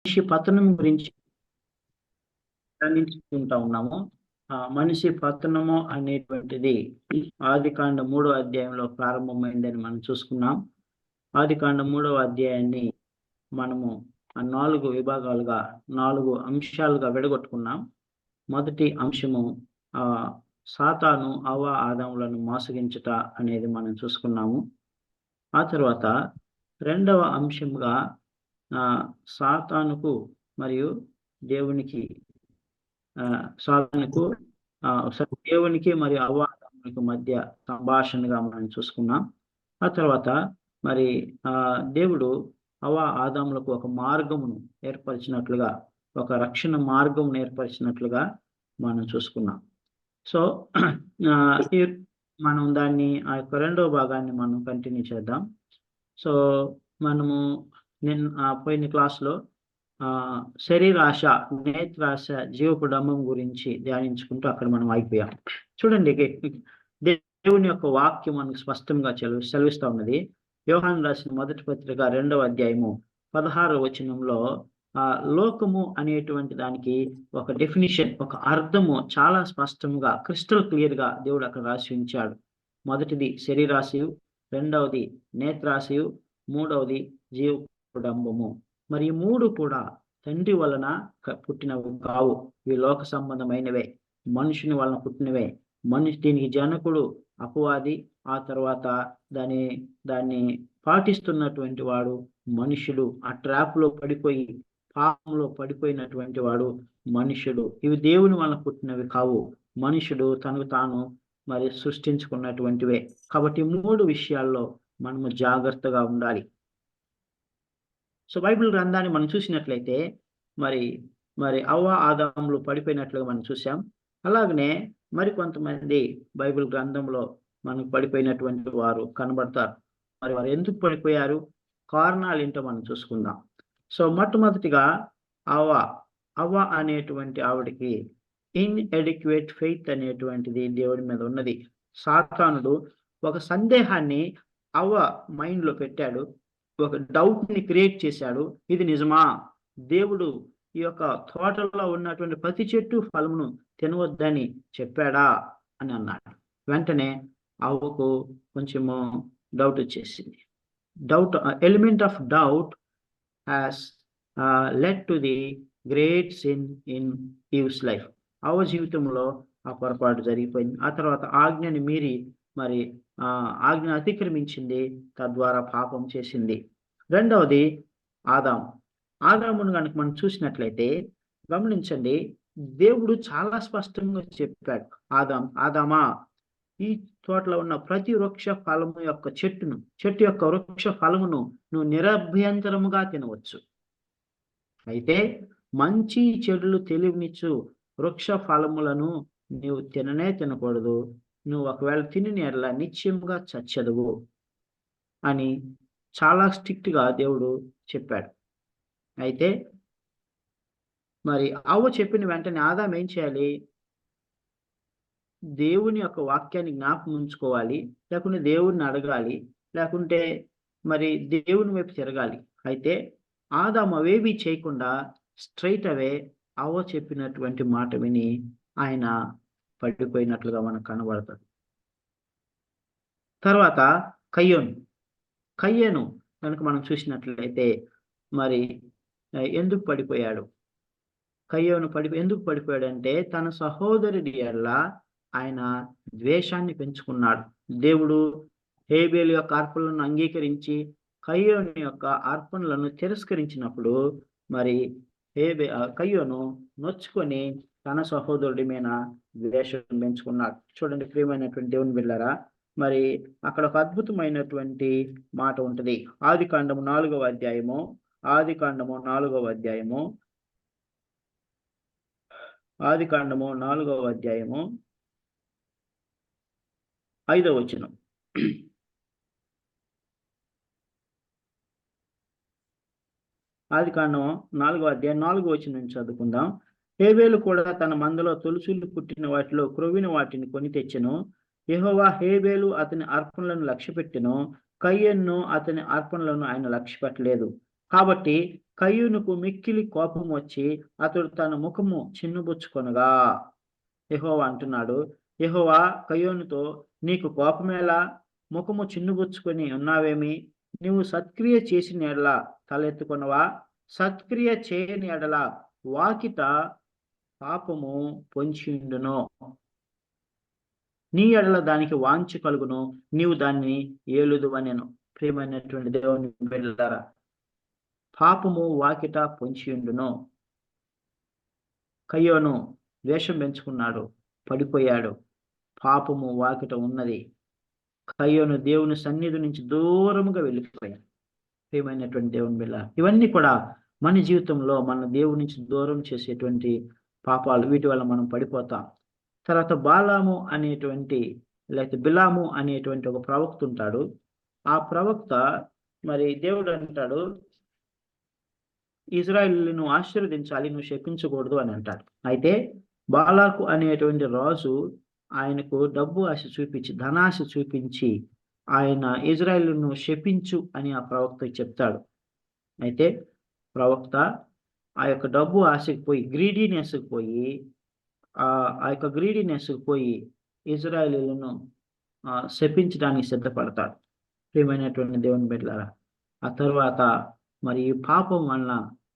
మనిషి పతనం గురించి ధ్యానించుకుంటా ఉన్నాము. మనిషి పతనము అనేటువంటిది ఆదికాండ 3వ అధ్యాయంలో ప్రారంభమైందని మనం చూసుకున్నాం. ఆదికాండ 3వ అధ్యాయాన్ని మనము 4 విభాగాలుగా 4 అంశాలుగా విడగొట్టుకున్నాం. మొదటి అంశము సాతాను హవ్వ ఆదాములను మోసగించుట అనేది మనం చూసుకున్నాము. ఆ తర్వాత రెండవ అంశంగా సాతానుకు మరియు దేవునికి సాతానుకు దేవునికి మరియు హవ్వ ఆదాములకు మధ్య సంభాషణగా మనం చూసుకున్నాం. ఆ తర్వాత మరి దేవుడు హవ్వ ఆదాములకు ఒక మార్గమును ఏర్పరిచినట్లుగా, ఒక రక్షణ మార్గమును ఏర్పరిచినట్లుగా మనం చూసుకున్నాం. సో మనం దాన్ని ఆ యొక్క రెండవ భాగాన్ని మనం కంటిన్యూ చేద్దాం. సో మనము పోయిన క్లాస్లో శరీరాశ, నేత్రాశ, జీవపు డంబం గురించి ధ్యానించుకుంటూ అక్కడ మనం అయిపోయాం. చూడండి, దేవుని యొక్క వాక్యం మనకు స్పష్టంగా సెలవిస్తూ ఉన్నది. యోహాను రాసిన మొదటి పత్రిక 2వ అధ్యాయము 16వ వచనంలో లోకము అనేటువంటి దానికి ఒక డెఫినిషన్, ఒక అర్థము చాలా స్పష్టంగా క్రిస్టల్ క్లియర్ గా దేవుడు అక్కడ రాసి ఉంచాడు. మొదటిది శరీరాశయు, రెండవది నేత్రాశయు, మూడవది జీవపు డంబము. మరి ఈ 3 కూడా తండ్రి వలన పుట్టినవి కావు. ఇవి లోక సంబంధమైనవే, మనుషుని వలన పుట్టినవే. దీనికి జనకుడు అపవాది, ఆ తర్వాత దాన్ని పాటిస్తున్నటువంటి వాడు మనుషుడు. ఆ ట్రాప్ లో పడిపోయి పాపంలో పడిపోయినటువంటి వాడు మనుషుడు. ఇవి దేవుని వలన పుట్టినవి కావు. మనుషుడు తనకు తాను మరి సృష్టించుకున్నటువంటివే. కాబట్టి 3 విషయాల్లో మనము జాగ్రత్తగా ఉండాలి. సో బైబిల్ గ్రంథాన్ని మనం చూసినట్లయితే మరి హవ్వ ఆదాములు పడిపోయినట్లుగా మనం చూసాం. అలాగనే మరి కొంతమంది బైబిల్ గ్రంథంలో మనకు పడిపోయినటువంటి వారు కనబడతారు. మరి వారు ఎందుకు పడిపోయారు, కారణాలు ఏంటో మనం చూసుకుందాం. సో మొట్టమొదటిగా హవ్వ అనేటువంటి ఆవిడికి ఇన్ఎడిక్వేట్ ఫెయిత్ అనేటువంటిది దేవుడి మీద ఉన్నది. సాతానుడు ఒక సందేహాన్ని హవ్వ మైండ్ లో పెట్టాడు, ఒక డౌట్ ని క్రియేట్ చేశాడు. ఇది నిజమా, దేవుడు ఈ యొక్క తోటలో ఉన్నటువంటి ప్రతి చెట్టు ఫలమును తినవద్దని చెప్పాడా అని అన్నాడు. వెంటనే హవ్వకు కొంచెము డౌట్ వచ్చేసింది. Element of doubt has led to the great sin in Eve's life. హవ్వ జీవితంలో ఆ పొరపాటు జరిగిపోయింది. ఆ తర్వాత ఆజ్ఞని మీరి మరి ఆజ్ఞను అతిక్రమించింది, తద్వారా పాపం చేసింది. రెండవది ఆదామును కనుక మనం చూసినట్లయితే గమనించండి, దేవుడు చాలా స్పష్టంగా చెప్పాడు, ఆదామా, ఈ తోటలో ఉన్న ప్రతి వృక్ష ఫలము యొక్క చెట్టు యొక్క వృక్ష ఫలమును నువ్వు నిరభ్యంతరముగా తినవచ్చు. అయితే మంచి చెడులు తెలివినిచ్చు వృక్ష ఫలములను నువ్వు తినకూడదు. నువ్వు ఒకవేళ తిని ఎడల నిశ్చయముగా చచ్చెదవు అని చాలా స్ట్రిక్ట్ గా దేవుడు చెప్పాడు. అయితే మరి హవ్వ చెప్పిన వెంటనే ఆదాము ఏం చేయాలి? దేవుని యొక్క వాక్యాన్ని జ్ఞాపకం ఉంచుకోవాలి, లేకుంటే దేవుడిని అడగాలి, లేకుంటే మరి దేవుని వైపు తిరగాలి. అయితే ఆదాము అవేవి చేయకుండా స్ట్రైట్ అవే హవ్వ చెప్పినటువంటి మాట విని ఆయన పడిపోయినట్లుగా మనకు కనబడుతుంది. తర్వాత కయ్యను కనుక మనం చూసినట్లయితే మరి ఎందుకు పడిపోయాడు? ఎందుకు పడిపోయాడంటే తన సహోదరుడి ఎడల ఆయన ద్వేషాన్ని పెంచుకున్నాడు. దేవుడు హేబేలు యొక్క అర్పణలను అంగీకరించి కయ్యోను యొక్క అర్పణలను తిరస్కరించినప్పుడు మరి కయ్యోను నొచ్చుకొని తన సహోదరుడి మీద ద్వేషం పెంచుకున్నాడు. చూడండి ప్రియమైనటువంటి దేవుని బిడ్డలారా, మరి అక్కడ ఒక అద్భుతమైనటువంటి మాట ఉంటుంది. ఆదికాండము 4వ అధ్యాయము 5వ వచనం. ఆదికాండం 4వ అధ్యాయం 4వ వచనం నుంచి చదువుకుందాం. హేబేలు కూడా తన మందలో తొలుచులు పుట్టిన వాటిలో క్రొవ్విన వాటిని కొని తెచ్చెను. యెహోవా హేబేలు అతని అర్పణలను లక్ష్యపెట్టెను, కయ్యను అతని అర్పణలను ఆయన లక్ష్యపెట్టలేదు. కాబట్టి కయ్యూనుకు మిక్కిలి కోపం వచ్చి అతడు తన ముఖము చిన్నుబుచ్చుకొనగా, యెహోవా అంటున్నాడు, యెహోవా కయ్యూనుతో, నీకు కోపమేలా? ముఖము చిన్నుబుచ్చుకొని ఉన్నావేమి? నీవు సత్క్రియ చేసిన ఎడల తలెత్తుకొనవా? సత్క్రియ చేయని ఎడల వాకిట పాపము పొంచియుండును. నీ ఎడల దానికి వాంఛ కలుగును, నీవు దాన్ని ఏలుదువనెను. ప్రియమైనటువంటి దేవుని బిడ్డలారా, పాపము వాకిట పొంచియుండును. కయ్యోను ద్వేషం పెంచుకున్నాడు, పడిపోయాడు. పాపము వాకిట ఉన్నది. కయ్యోను దేవుని సన్నిధి నుంచి దూరముగా వెళ్ళిపోయాడు. ప్రియమైనటువంటి దేవుని బిడ్డ, ఇవన్నీ కూడా మన జీవితంలో మన దేవుని నుంచి దూరం చేసేటువంటి పాపాలు. వీటి వల్ల మనం పడిపోతాం. తర్వాత బాలాము అనేటువంటి లేకపోతే బిలాము అనేటువంటి ఒక ప్రవక్త ఉంటాడు. ఆ ప్రవక్త మరి దేవుడు అంటాడు, ఇజ్రాయేలును ఆశీర్వదించాలి, నువ్వు శపించకూడదు అని అంటాడు. అయితే బాలాకు అనేటువంటి రాజు ఆయనకు డబ్బు ఆశ చూపించి, ధనాశ చూపించి ఆయన ఇజ్రాయేలును శపించు అని ఆ ప్రవక్తకి చెప్తాడు. అయితే ప్రవక్త ఆ యొక్క డబ్బు ఆశకు పోయి, గ్రీడీనెస్కి పోయి, ఆ యొక్క గ్రీడీనెస్కి పోయి ఇజ్రాయేలును శపించడానికి సిద్ధపడతాడు. ప్రియమైనటువంటి దేవుని బిడ్డలారా, ఆ తర్వాత మరి ఈ పాపం వలన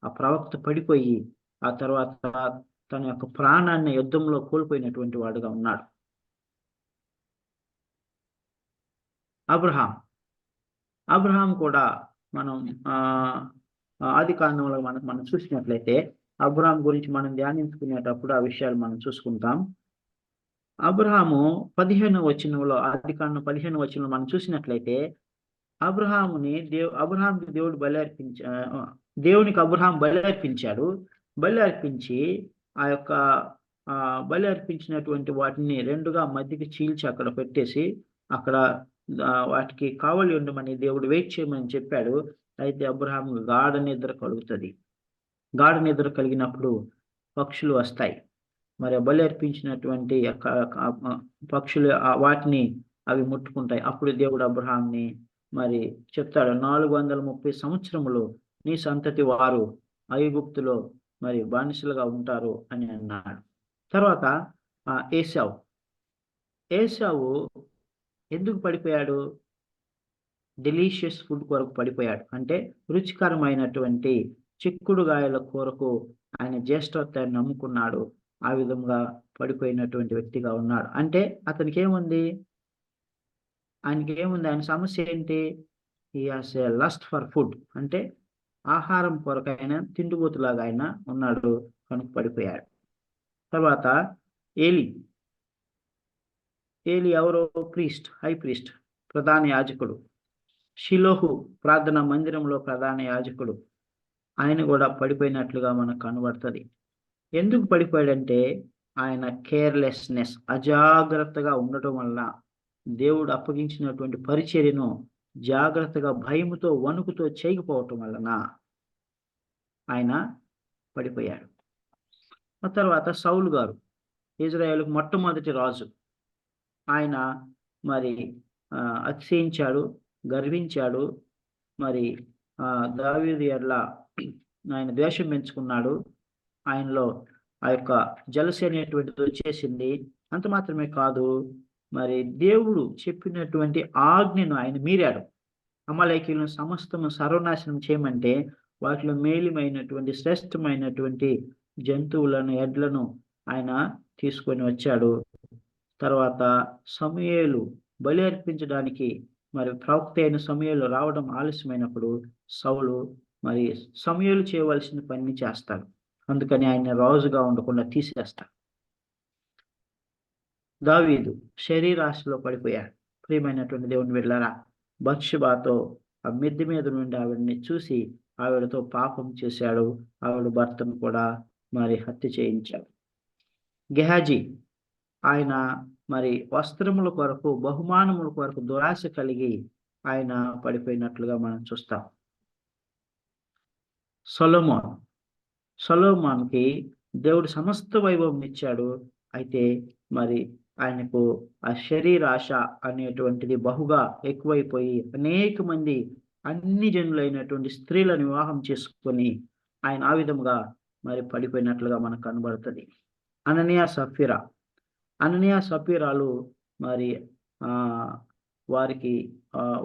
ఆ ప్రవక్త పడిపోయి ఆ తర్వాత తన యొక్క ప్రాణాన్ని యుద్ధంలో కోల్పోయినటువంటి వాడుగా ఉన్నాడు. అబ్రహాం కూడా మనం ఆది కాండంలో మనం చూసినట్లయితే అబ్రహాం గురించి మనం ధ్యానించుకునేటప్పుడు ఆ విషయాలు మనం చూసుకుంటాం. అబ్రహాము 15వ వచనంలో, ఆది కాండం 15వ వచనంలో మనం చూసినట్లయితే అబ్రహాంకి దేవుడు దేవునికి అబ్రహాం బలి అర్పించాడు. బలి అర్పించి ఆ యొక్క బలి అర్పించినటువంటి వాటిని రెండుగా మధ్యకి చీల్చి అక్కడ పెట్టేసి అక్కడ వాటికి కావలి ఉండమని దేవుడు వెయిట్ చేయమని చెప్పాడు. అయితే అబ్రహాం గాఢ నిద్ర కలుగుతుంది. గాఢ నిద్ర కలిగినప్పుడు పక్షులు వస్తాయి. మరి బలి అర్పించినటువంటి పక్షులు వాటిని అవి ముట్టుకుంటాయి. అప్పుడు దేవుడు అబ్రహాంని మరి చెప్తాడు, 430 సంవత్సరములు నీ సంతతి వారు ఐగుప్తులో మరి బానిసలుగా ఉంటారు అని అన్నాడు. తర్వాత ఏశావు ఎందుకు పడిపోయాడు? డెలీషియస్ ఫుడ్ కొరకు పడిపోయాడు. అంటే రుచికరమైనటువంటి చిక్కుడుగాయల కొరకు ఆయన జ్యేష్ఠత్వాన్ని నమ్ముకున్నాడు. ఆ విధంగా పడిపోయినటువంటి వ్యక్తిగా ఉన్నాడు. అంటే ఆయనకి ఏముంది? ఆయన సమస్య ఏంటి? He has A lust for food. అంటే ఆహారం కొరకైనా తిండిపోతులాగా ఆయన ఉన్నాడు, కనుక పడిపోయాడు. తర్వాత ఏలి ఎవరో హై ప్రీస్ట్, ప్రధాన యాజకుడు. షిలోహు ప్రార్థనా మందిరంలో ప్రధాన యాజకుడు. ఆయన కూడా పడిపోయినట్లుగా మనకు కనబడుతుంది. ఎందుకు పడిపోయాడంటే ఆయన కేర్లెస్నెస్, అజాగ్రత్తగా ఉండటం వల్ల దేవుడు అప్పగించినటువంటి పరిచర్యను జాగ్రత్తగా భయముతో వణుకుతో చేయకపోవటం వలన ఆయన పడిపోయాడు. ఆ తర్వాత సౌలు గారు, ఇజ్రాయేలుకు మొట్టమొదటి రాజు. ఆయన మరి అతిశయించాడు, గర్వించాడు. మరి దావీదు ఎడల ఆయన ద్వేషం పెంచుకున్నాడు. ఆయనలో ఆ యొక్క జలసి అనేటువంటిది వచ్చేసింది. అంత మాత్రమే కాదు, మరి దేవుడు చెప్పినటువంటి ఆజ్ఞను ఆయన మీరాడు. అమలేకీలను సమస్తము సర్వనాశనం చేయమంటే వాటిలో మేలిమైనటువంటి శ్రేష్టమైనటువంటి జంతువులను, ఎడ్లను ఆయన తీసుకొని వచ్చాడు. తర్వాత సమూయేలు బలి అర్పించడానికి మరి ప్రవక్త అయిన సమూయేలు రావడం ఆలస్యమైనప్పుడు సౌలు మరి సమూయేలు చేయవలసిన పని చేస్తాడు. అందుకని ఆయన రాజుగా ఉండకుండా తీసేస్తాడు. దావీదు శరీరాశలో పడిపోయాడు. ప్రియమైనటువంటి దేవుని బిడ్డలారా, బత్షెబతో ఆ మిద్దె మీద నుండి ఆవిడని చూసి ఆవిడతో పాపం చేశాడు. ఆవిడ భర్తను కూడా మరి హత్య చేయించాడు. గెహాజీ ఆయన మరి వస్త్రముల కొరకు, బహుమానముల కొరకు దురాశ కలిగి ఆయన పడిపోయినట్లుగా మనం చూస్తాం. సొలొమోన్కి దేవుడు సమస్త వైభవం ఇచ్చాడు. అయితే మరి ఆయనకు ఆ శరీరాశ అనేటువంటిది బహుగా ఎక్కువైపోయి అనేక మంది అన్ని జనులైనటువంటి స్త్రీలను వివాహం చేసుకొని ఆయన ఆ విధముగా మరి పడిపోయినట్లుగా మనకు కనబడుతుంది. అననీయ సఫీరా అననీయ సఫీరాలు మరి ఆ వారికి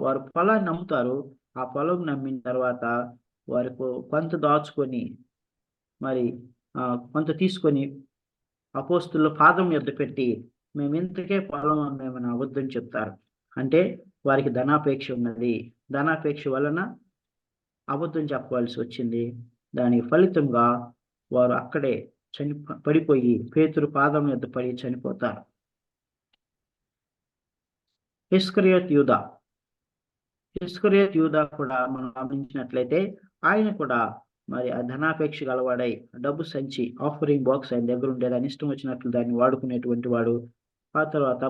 వారు పొలాన్ని అమ్ముతారు. ఆ పొలం నమ్మిన తర్వాత వారికి కొంత దాచుకొని మరి కొంత తీసుకొని అపోస్తుల పాదం యొద్ద పెట్టి మేము ఇంతకే పొలం అమ్మేమని అబద్ధం చెప్తారు. అంటే వారికి ధనాపేక్ష ఉన్నది. ధనాపేక్ష వలన అబద్ధం చెప్పవలసి వచ్చింది. దానికి ఫలితంగా వారు అక్కడే పడిపోయి పేతురు పాదం యొద్ద పడి చనిపోతారు. ఇస్కరియోతు యూదా కూడా మనం గమనించినట్లయితే ఆయన కూడా మరి ఆ ధనాపేక్ష గలవాడై డబ్బు సంచి ఆఫరింగ్ బాక్స్ ఆయన దగ్గర ఉండేది. అని ఇష్టం వచ్చినట్లు దాన్ని వాడుకునేటువంటి వాడు. ఆ తర్వాత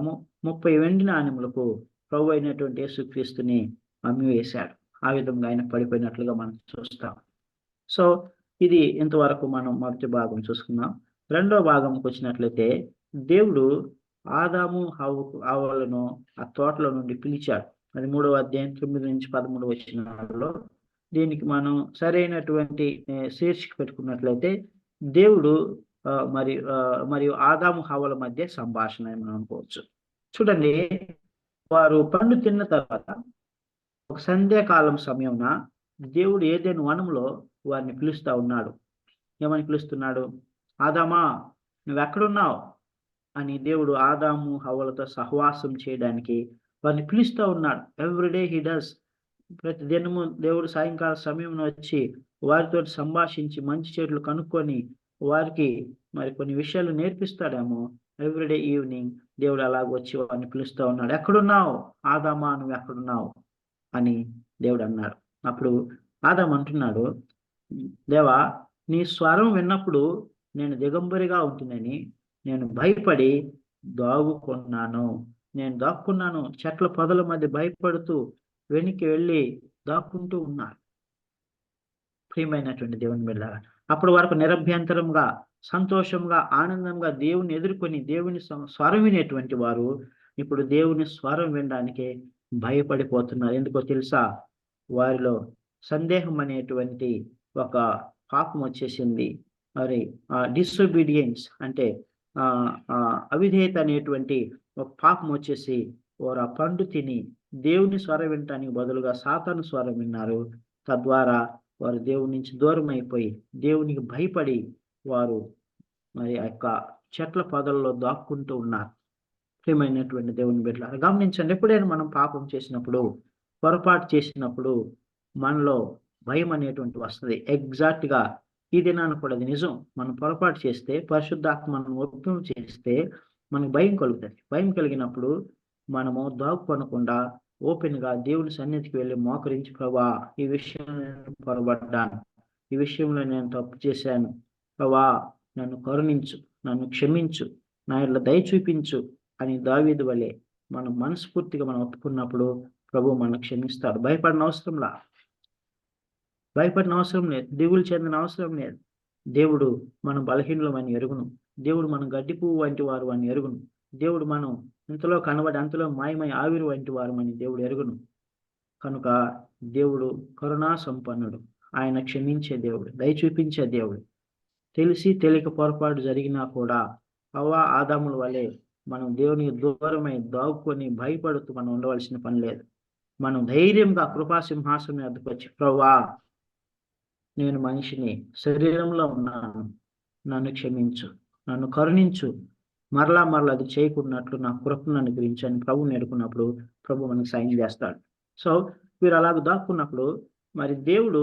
30 వెండి నాణెములకు ప్రభు అయినటువంటి యేసుక్రీస్తుని అమ్మివేశాడు. ఆ విధంగా ఆయన పడిపోయినట్లుగా మనం చూస్తాం. సో ఇది ఇంతవరకు మనం మొదటి భాగం చూసుకున్నాం. రెండో భాగంకి వచ్చినట్లయితే దేవుడు ఆదాము హవ్వలను ఆ తోటలో నుండి పిలిచాడు. అది 3వ అధ్యాయం 9 నుంచి 13 వచనాలలో. దీనికి మనం సరైనటువంటి శీర్షిక పెట్టుకున్నట్లయితే దేవుడు మరియు ఆదాము హవ్వల మధ్య సంభాషణ అని మనం అనుకోవచ్చు. చూడండి, వారు పండు తిన్న తర్వాత ఒక సంధ్యాకాలం సమయమున దేవుడు ఏదైనా వనంలో వారిని పిలుస్తా ఉన్నాడు. ఏమని పిలుస్తున్నాడు? ఆదామా, నువ్వెక్కడున్నావు అని దేవుడు ఆదాము హవ్వలతో సహవాసం చేయడానికి వారిని పిలుస్తూ ఉన్నాడు. Everyday he does. ప్రతి దినము దేవుడు సాయంకాల సమయంలో వచ్చి వారితో సంభాషించి మంచి చెడులు కనుక్కొని వారికి మరి కొన్ని విషయాలు నేర్పిస్తాడేమో. ఎవ్రీడే ఈవినింగ్ దేవుడు అలాగ వచ్చి వారిని పిలుస్తూ ఉన్నాడు. ఎక్కడున్నావు ఆదామా, నువ్వు ఎక్కడున్నావు అని దేవుడు అన్నాడు. అప్పుడు ఆదాము అంటున్నాడు, దేవా, నీ స్వరం విన్నప్పుడు నేను దిగంబరిగా ఉంటుందని నేను భయపడి దాక్కున్నాను. చెట్ల పొదల మధ్య భయపడుతూ వెనక్కి వెళ్ళి దాక్కుంటూ ఉన్నాను. ప్రియమైనటువంటి దేవుని బిడ్డలారా, అప్పటి వరకు నిరభ్యంతరంగా, సంతోషంగా, ఆనందంగా దేవుని ఎదుర్కొని దేవుని స్వరం వినేటువంటి వారు ఇప్పుడు దేవుని స్వరం వినడానికి భయపడిపోతున్నారు. ఎందుకో తెలుసా? వారిలో సందేహం అనేటువంటి ఒక పాపం వచ్చేసింది. మరి డిసొబీడియన్స్ అంటే అవిధేయత అనేటువంటి ఒక పాపం వచ్చేసి వారు ఆ పండు తిని దేవుని స్వరం వినటానికి బదులుగా సాతాను స్వరం విన్నారు. తద్వారా వారు దేవుని నుంచి దూరం అయిపోయి దేవునికి భయపడి వారు మరి ఆ యొక్క చెట్ల పొదల్లో దాక్కుంటూ ఉన్నారు. ప్రియమైనటువంటి దేవుని బిడ్డలారా, గమనించండి, ఎప్పుడైనా మనం పాపం చేసినప్పుడు, పొరపాటు చేసినప్పుడు మనలో భయం అనేటువంటి వస్తుంది. ఎగ్జాక్ట్గా ఈ దినాన్ని కూడా అది నిజం. మనం పొరపాటు చేస్తే, పరిశుద్ధాత్మ మనం ఒప్పు చేస్తే మనకు భయం కలుగుతుంది. భయం కలిగినప్పుడు మనము దాక్కునకుండా ఓపెన్గా దేవుని సన్నిధికి వెళ్ళి మోకరించి, ప్రభా, ఈ విషయంలో నేను పొరపడ్డాను, ఈ విషయంలో నేను తప్పు చేశాను, ప్రభా నన్ను కరుణించు, నన్ను క్షమించు, నా యెడల దయ చూపించు అని దావీదు వలె మనం మనస్ఫూర్తిగా మనం ఒప్పుకున్నప్పుడు ప్రభు మనల్ని క్షమిస్తాడు. భయపడిన అవసరం లేదు, దిగులు చెందిన అవసరం లేదు. దేవుడు మనం బలహీనులమని ఎరుగును. దేవుడు మనం గడ్డి పువ్వు వంటి వారు అని ఎరుగును. దేవుడు మనం ఇంతలో కనబడి అంతలో మాయమై ఆవిరి వంటి వారమని దేవుడు ఎరుగును. కనుక దేవుడు కరుణా సంపన్నుడు. ఆయన క్షమించే దేవుడు, దయ చూపించే దేవుడు. తెలిసి తెలియక పొరపాటు జరిగినా కూడా ఆదాముల వలె మనం దేవునికి దూరమై దాక్కుని భయపడుతూ మనం ఉండవలసిన పని లేదు. మనం ధైర్యంగా కృపాసింహాసనం ఎద్దకు వచ్చి, ప్రభువా, నేను మనిషిని, శరీరంలో ఉన్నాను, నన్ను క్షమించు, నన్ను కరుణించు, మరలా అది చేయకున్నట్లు నా కృపను అనుగ్రహించు అని ప్రభువుని వేడుకున్నప్పుడు ప్రభు మనకు సాయం చేస్తాడు. సో వీరు అలాగ దాక్కున్నప్పుడు మరి దేవుడు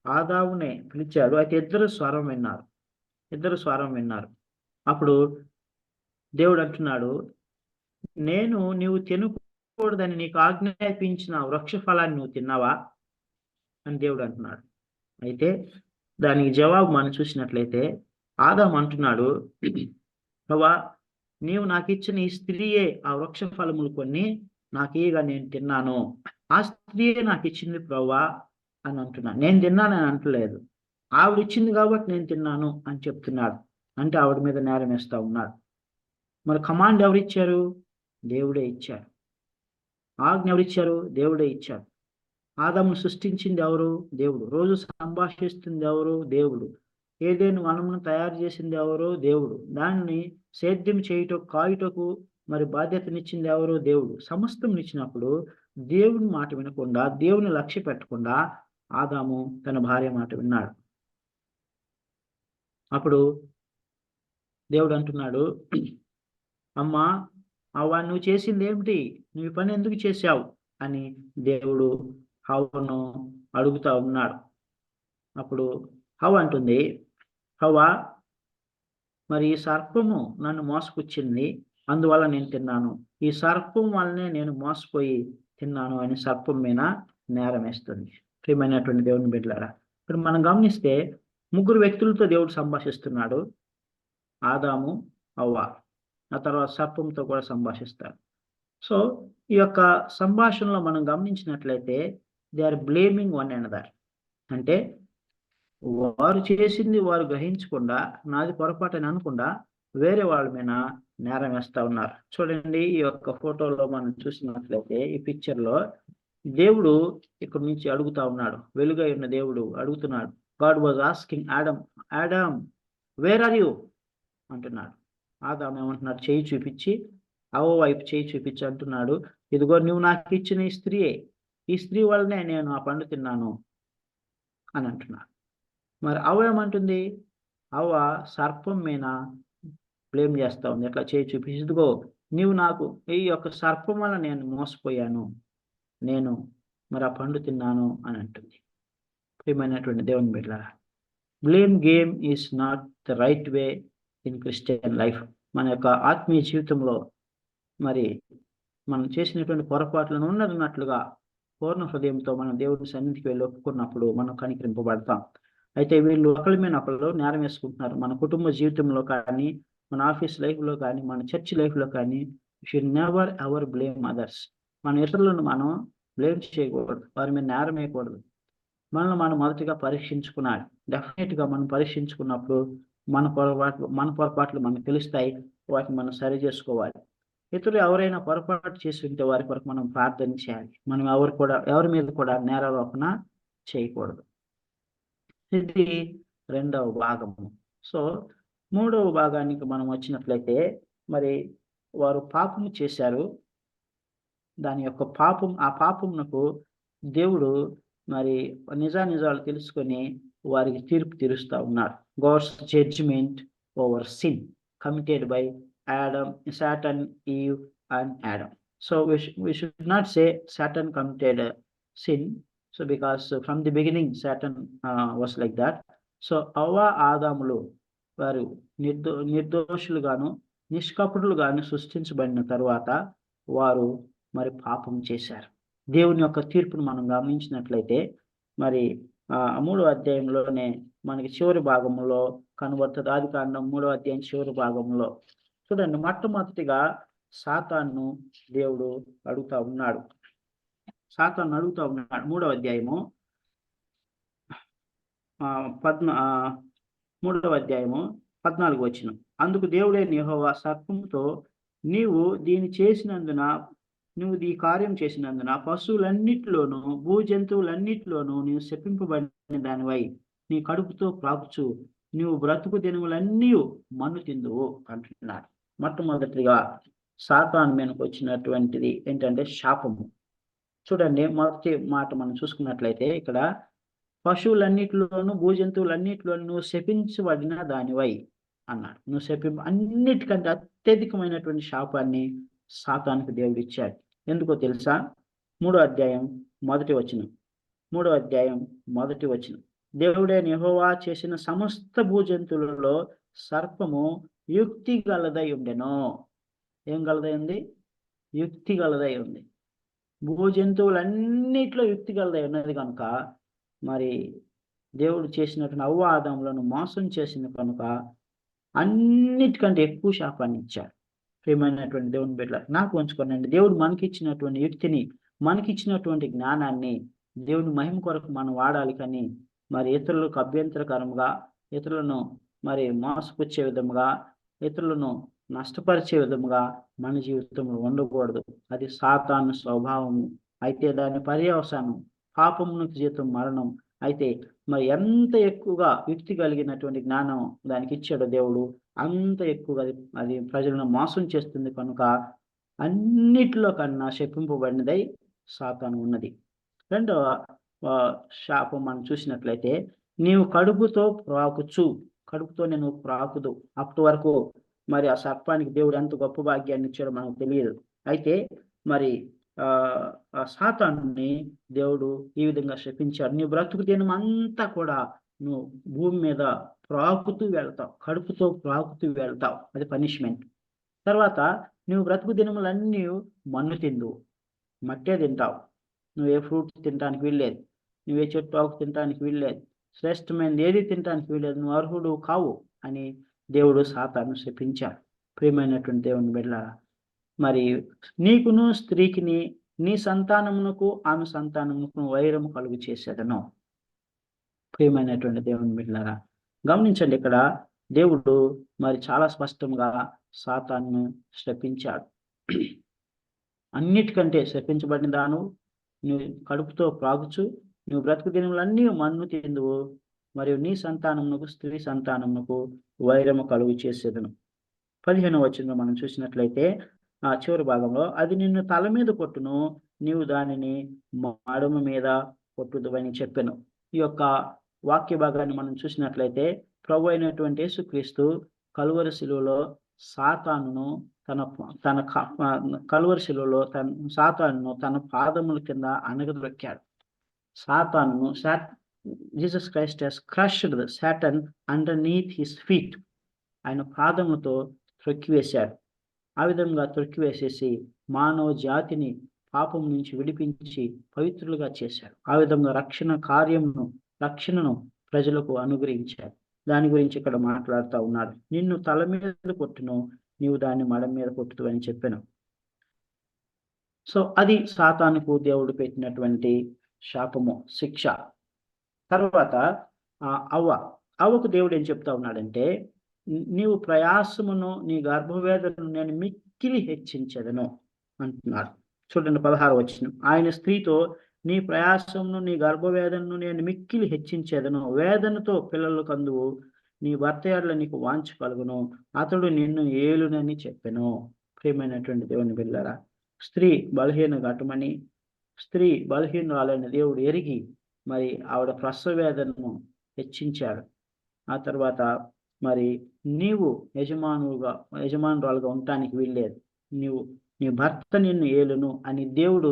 ఆదామునే పిలిచాడు. అయితే ఇద్దరు స్వరం విన్నారు. అప్పుడు దేవుడు అంటున్నాడు, నీవు తినకూడదని నీకు ఆజ్ఞాపించిన వృక్ష ఫలాన్ని నువ్వు తిన్నావా అని దేవుడు అంటున్నాడు. అయితే దానికి జవాబు మనం చూసినట్లయితే ఆదాము అంటున్నాడు, ప్రభా, నీవు నాకు ఇచ్చిన ఈ స్త్రీయే ఆ వృక్ష ఫలములు కొన్ని నాకు ఇయ్యగా నేను తిన్నాను. ఆ స్త్రీయే నాకు ఇచ్చింది ప్రభా అని అంటున్నాను. నేను తిన్నానని అంటలేదు, ఆవిడ ఇచ్చింది కాబట్టి నేను తిన్నాను అని చెప్తున్నాడు. అంటే ఆవిడ మీద నేరం వేస్తా ఉన్నాడు. మరి కమాండ్ ఎవరిచ్చారు? దేవుడే ఇచ్చారు. ఆజ్ఞ ఎవరిచ్చారు? దేవుడే ఇచ్చారు. ఆదామును సృష్టించింది ఎవరు? దేవుడు. రోజు సంభాషిస్తుంది ఎవరు? దేవుడు. ఏదైనా వనమును తయారు చేసింది ఎవరు? దేవుడు. దానిని సేద్యం చేయుటకు, కాయుటకు మరి బాధ్యతనిచ్చింది ఎవరు? దేవుడు. సమస్తం ఇచ్చినప్పుడు దేవుని మాట వినకుండా, దేవుని లక్ష్య పెట్టకుండా ఆదాము తన భార్య మాట విన్నాడు. అప్పుడు దేవుడు అంటున్నాడు, అమ్మా అవ్వ, నువ్వు చేసింది ఏమిటి? నువ్వు ఈ పని ఎందుకు చేశావు అని దేవుడు హవ్వను అడుగుతా ఉన్నాడు. అప్పుడు హవ్వ అంటుంది, హవ్వ, మరి ఈ సర్పము నన్ను మోసపుచ్చింది, అందువల్ల నేను తిన్నాను. ఈ సర్పం వల్లనే నేను మోసపోయి తిన్నాను అని సర్పం మీద నేరం వేస్తుంది. ప్రియమైనటువంటి దేవుని బిడ్డలారా, ఇప్పుడు మనం గమనిస్తే ముగ్గురు వ్యక్తులతో దేవుడు సంభాషిస్తున్నాడు. ఆదాము, హవ్వ. ఆ తర్వాత సర్పంతో కూడా సంభాషిస్తాడు. సో ఈ యొక్క సంభాషణలో మనం గమనించినట్లయితే they are blaming one another. అంటే వారు చేసింది వారు గ్రహించకుండా, నాది పొరపాటు అని అనకుండా వేరే వాళ్ళ మీద నేరం వేస్తా ఉన్నారు. చూడండి, ఈ యొక్క ఫోటోలో మనం చూసినట్లయితే ఈ పిక్చర్లో దేవుడు ఇక్కడ నుంచి అడుగుతా ఉన్నాడు. వెలుగై ఉన్న దేవుడు అడుగుతున్నాడు. God was asking Adam, Adam where are you అంటున్నాడు. ఆదాము ఏమంటున్నాడు? చేయి చూపించి, అవ్వ వైపు చేయి చూపించి అంటున్నాడు, ఇదిగో నువ్వు నాకు ఇచ్చిన ఈ స్త్రీయే, ఈ స్త్రీ వల్లనే నేను ఆ పండు తిన్నాను అని అంటున్నాడు. మరి అవ్వ ఏమంటుంది? అవ్వ సర్పం మీద బ్లేమ్ చేస్తా ఉంది. ఎట్లా? చేయి చూపించి, ఇదిగో నీవు నాకు ఈ యొక్క సర్పం వల్ల నేను మోసపోయాను, నేను మరి ఆ పండు తిన్నాను అని అంటుంది. ప్రియమైనటువంటి దేవుని బిడ్డలారా, blame game is not the right way in Christian life. మన యొక్క ఆత్మీయ జీవితంలో మరి మనం చేసినటువంటి పొరపాట్లను ఉన్నట్లుగా పూర్ణ హృదయంతో మనం దేవుడి సన్నిధికి వెళ్ళి ఒప్పుకున్నప్పుడు మనం కనికరింపబడతాం. అయితే వీళ్ళు ఒకరి మీద ఒకరు నేరం వేసుకుంటున్నారు. మన కుటుంబ జీవితంలో కానీ, మన ఆఫీస్ లైఫ్లో కానీ, మన చర్చ్ లైఫ్లో కానీ, should never ever blame others. మన ఇతరులను మనం బ్లేమ్ చేయకూడదు, వారి మీద నేరం వేయకూడదు. మనల్ని మనం మొదటిగా పరీక్షించుకున్నాడు. డెఫినెట్గా మనం పరీక్షించుకున్నప్పుడు మన పొరపాట్లు మనకు తెలుస్తాయి. వాటిని మనం సరి చేసుకోవాలి. ఇతరులు ఎవరైనా పొరపాటు చేసి ఉంటే వారి కొరకు మనం ప్రార్థన చేయాలి. మనం ఎవరి మీద కూడా నేరారోపణ చేయకూడదు. ఇది రెండవ భాగము. సో మూడవ భాగానికి మనం వచ్చినట్లయితే మరి వారు పాపము చేశారు. దాని యొక్క ఆ పాపమునకు దేవుడు మరి నిజాలు తెలుసుకొని వారికి తీర్పు తీరుస్తా ఉన్నాడు. God's judgment over sin committed by Satan, Eve and Adam. So we should not say Satan committed sin. So because from the beginning Satan was like that. So అవ్వ ఆదాములు వారు నిర్దోషులుగాను నిష్కపటులుగాను సృష్టించబడిన తర్వాత వారు మరి పాపం చేశారు. దేవుని యొక్క తీర్పును మనం గమనించినట్లయితే మరి 3వ అధ్యాయంలోనే మనకి చివరి భాగంలో కనబడుతుంది. ఆదికాండం 3వ అధ్యాయం చివరి భాగంలో చూడండి, మొట్టమొదటిగా సాతాను దేవుడు అడుగుతా ఉన్నాడు. 3వ అధ్యాయము 3వ అధ్యాయము 14వ వచనం. అందుకు దేవుడైన యెహోవా సర్పముతో, నీవు ఈ కార్యం చేసినందున పశువులన్నిటిలోనూ భూజంతువులన్నిటిలోనూ నీవు శపింపబడిన దానివై నీ కడుపుతో ప్రాకుచు నీవు బ్రతుకు దినములన్నీ మన్ను తిందువు అంటున్నాడు. మొట్టమొదటిగా సాతాను మీదకు వచ్చినటువంటిది ఏంటంటే శాపము. చూడండి, మొదటి మాట మనం చూసుకున్నట్లయితే ఇక్కడ పశువులన్నిటిలోనూ భూజంతువులన్నిటిలోనూ నువ్వు శపించబడిన దానివై అన్నాడు. అన్నిటికంటే అత్యధికమైనటువంటి శాపాన్ని సాతానుకు దేవుడు ఇచ్చాడు. ఎందుకో తెలుసా? 3వ అధ్యాయం మొదటి వచనం. దేవుడైన యెహోవా చేసిన సమస్త భూజంతువులలో సర్పము యుక్తి గలదై ఉండెను. ఏం గలదై ఉంది? యుక్తి గలదై ఉంది. భూజంతువులన్నిట్లో యుక్తి గలదై ఉన్నది కనుక మరి దేవుడు చేసినటువంటి అవ్వ ఆదాములను మోసం చేసిన కనుక అన్నిటికంటే ఎక్కువ శాపాన్ని ఇచ్చాడు. ప్రియమైనటువంటి దేవుని బిడ్డల, నాకు ఉంచుకోనండి, దేవుడు మనకిచ్చినటువంటి యుక్తిని, మనకిచ్చినటువంటి జ్ఞానాన్ని దేవుని మహిమ కొరకు మనం వాడాలి. కానీ మరి ఇతరులకు అభ్యంతరకరంగా, ఇతరులను మరి మోసపుచ్చే విధముగా, ఇతరులను నష్టపరిచే విధముగా మన జీవితంలో ఉండకూడదు. అది సాతాను స్వభావము. అయితే దాని పర్యవసానం పాపమునకు జీతం మరణం. అయితే మరి ఎంత ఎక్కువగా యుక్తి కలిగినటువంటి జ్ఞానం దానికి ఇచ్చాడు దేవుడు, అంత ఎక్కువగా అది ప్రజలను మోసం చేస్తుంది కనుక అన్నిటిలో కన్నా శపింపబడినదై సాతాను ఉన్నది. రెండవ శాపం మనం చూసినట్లయితే, నీవు కడుపుతో ప్రాకుచు. కడుపుతో నేను ప్రాకుదు. అప్పటి వరకు మరి ఆ సర్పానికి దేవుడు ఎంత గొప్ప భాగ్యాన్ని ఇచ్చాడో మనకు తెలియదు. అయితే మరి ఆ సాతానుని దేవుడు ఈ విధంగా శపించాడు. నీ బ్రతుకు దినం అంతా కూడా నువ్వు భూమి మీద ప్రాకుతూ వెళ్తావు, కడుపుతో ప్రాకుతూ వెళ్తావు. అది పనిష్మెంట్. తర్వాత నువ్వు బ్రతుకు దినములన్నీ మన్ను తిందువు, మట్టే తింటావు. నువ్వే ఫ్రూట్ తినడానికి వీల్లేదు, నువ్వే చెట్టు ఆకు తినడానికి వీల్లేదు, శ్రేష్టమైనది ఏది తినడానికి వీల్లేదు, నువ్వు అర్హుడు కావు అని దేవుడు సాతాను శపించాడు. ప్రియమైనటువంటి దేవుని బిడ్డలారా, మరి నీకును స్త్రీకిని నీ సంతానమునకు ఆమె సంతానమునకు వైరము కలుగు చేసేదను. ప్రియమైనటువంటి దేవుని బిడ్డలారా, గమనించండి, ఇక్కడ దేవుడు మరి చాలా స్పష్టంగా సాతాను శపించాడు. అన్నిటికంటే శపించబడిన దాను, నువ్వు కడుపుతో ప్రాగుచు నువ్వు బ్రతుకు దినములన్నీ మన్ను తిందువు, మరియు నీ సంతానమునకు స్త్రీ సంతానమునకు వైరము కలుగు చేసేదను. 15వ వచనంలో మనం చూసినట్లయితే ఆ చివరి భాగంలో, అది నిన్ను తల మీద కొట్టును, నీవు దానిని మడమ మీద కొట్టుదువని చెప్పాను. ఈ యొక్క వాక్య భాగాన్ని మనం చూసినట్లయితే ప్రభు అయినటువంటి యేసుక్రీస్తు కలువరి శిలువలో సాతానును తన కలువరి శిలువలో సాతానును తన పాదముల కింద అణగద్రొక్కాడు. సాతానును Jesus Christ has crushed the Satan underneath his feet. ఆయన పాదములతో త్రొక్కివేశాడు. ఆ విధంగా త్రొక్కివేసేసి మానవ జాతిని పాపం నుంచి విడిపించి పవిత్రులుగా చేశాడు. ఆ విధంగా రక్షణను ప్రజలకు అనుగ్రహించాడు. దాని గురించి ఇక్కడ మాట్లాడుతూ ఉన్నాడు. నిన్ను తల మీద కొట్టును, నీవు దాన్ని మడ మీద కొట్టుదు అని చెప్పాను. సో అది సాతానుకు దేవుడు పెట్టినటువంటి శాపము, శిక్ష. తర్వాత అవ్వకు దేవుడు ఏం చెప్తా ఉన్నాడంటే, నీవు ప్రయాసమును నీ గర్భవేదనను నేను మిక్కిలి హెచ్చించెదను అంటున్నాడు. చూడండి 16వ వచనం. ఆయన స్త్రీతో, నీ ప్రయాసమును నీ గర్భవేదనను నేను మిక్కిలి హెచ్చించేదను, వేదనతో పిల్లలు కందువు, నీ భర్త ఎడల నీకు వాంఛ కలుగును, అతడు నిన్ను ఏలునని చెప్పెను. ప్రియమైనటువంటి దేవుని బిడ్డలారా, స్త్రీ బలహీన ఘటమని, స్త్రీ బలహీనురాలైన దేవుడు ఎరిగి మరి ఆవిడ ప్రసవ వేదనను హెచ్చించాడు. ఆ తర్వాత మరి నీవు యజమానురాలుగా ఉండటానికి వీల్లేదు, నీ భర్త నిన్ను ఏలును అని దేవుడు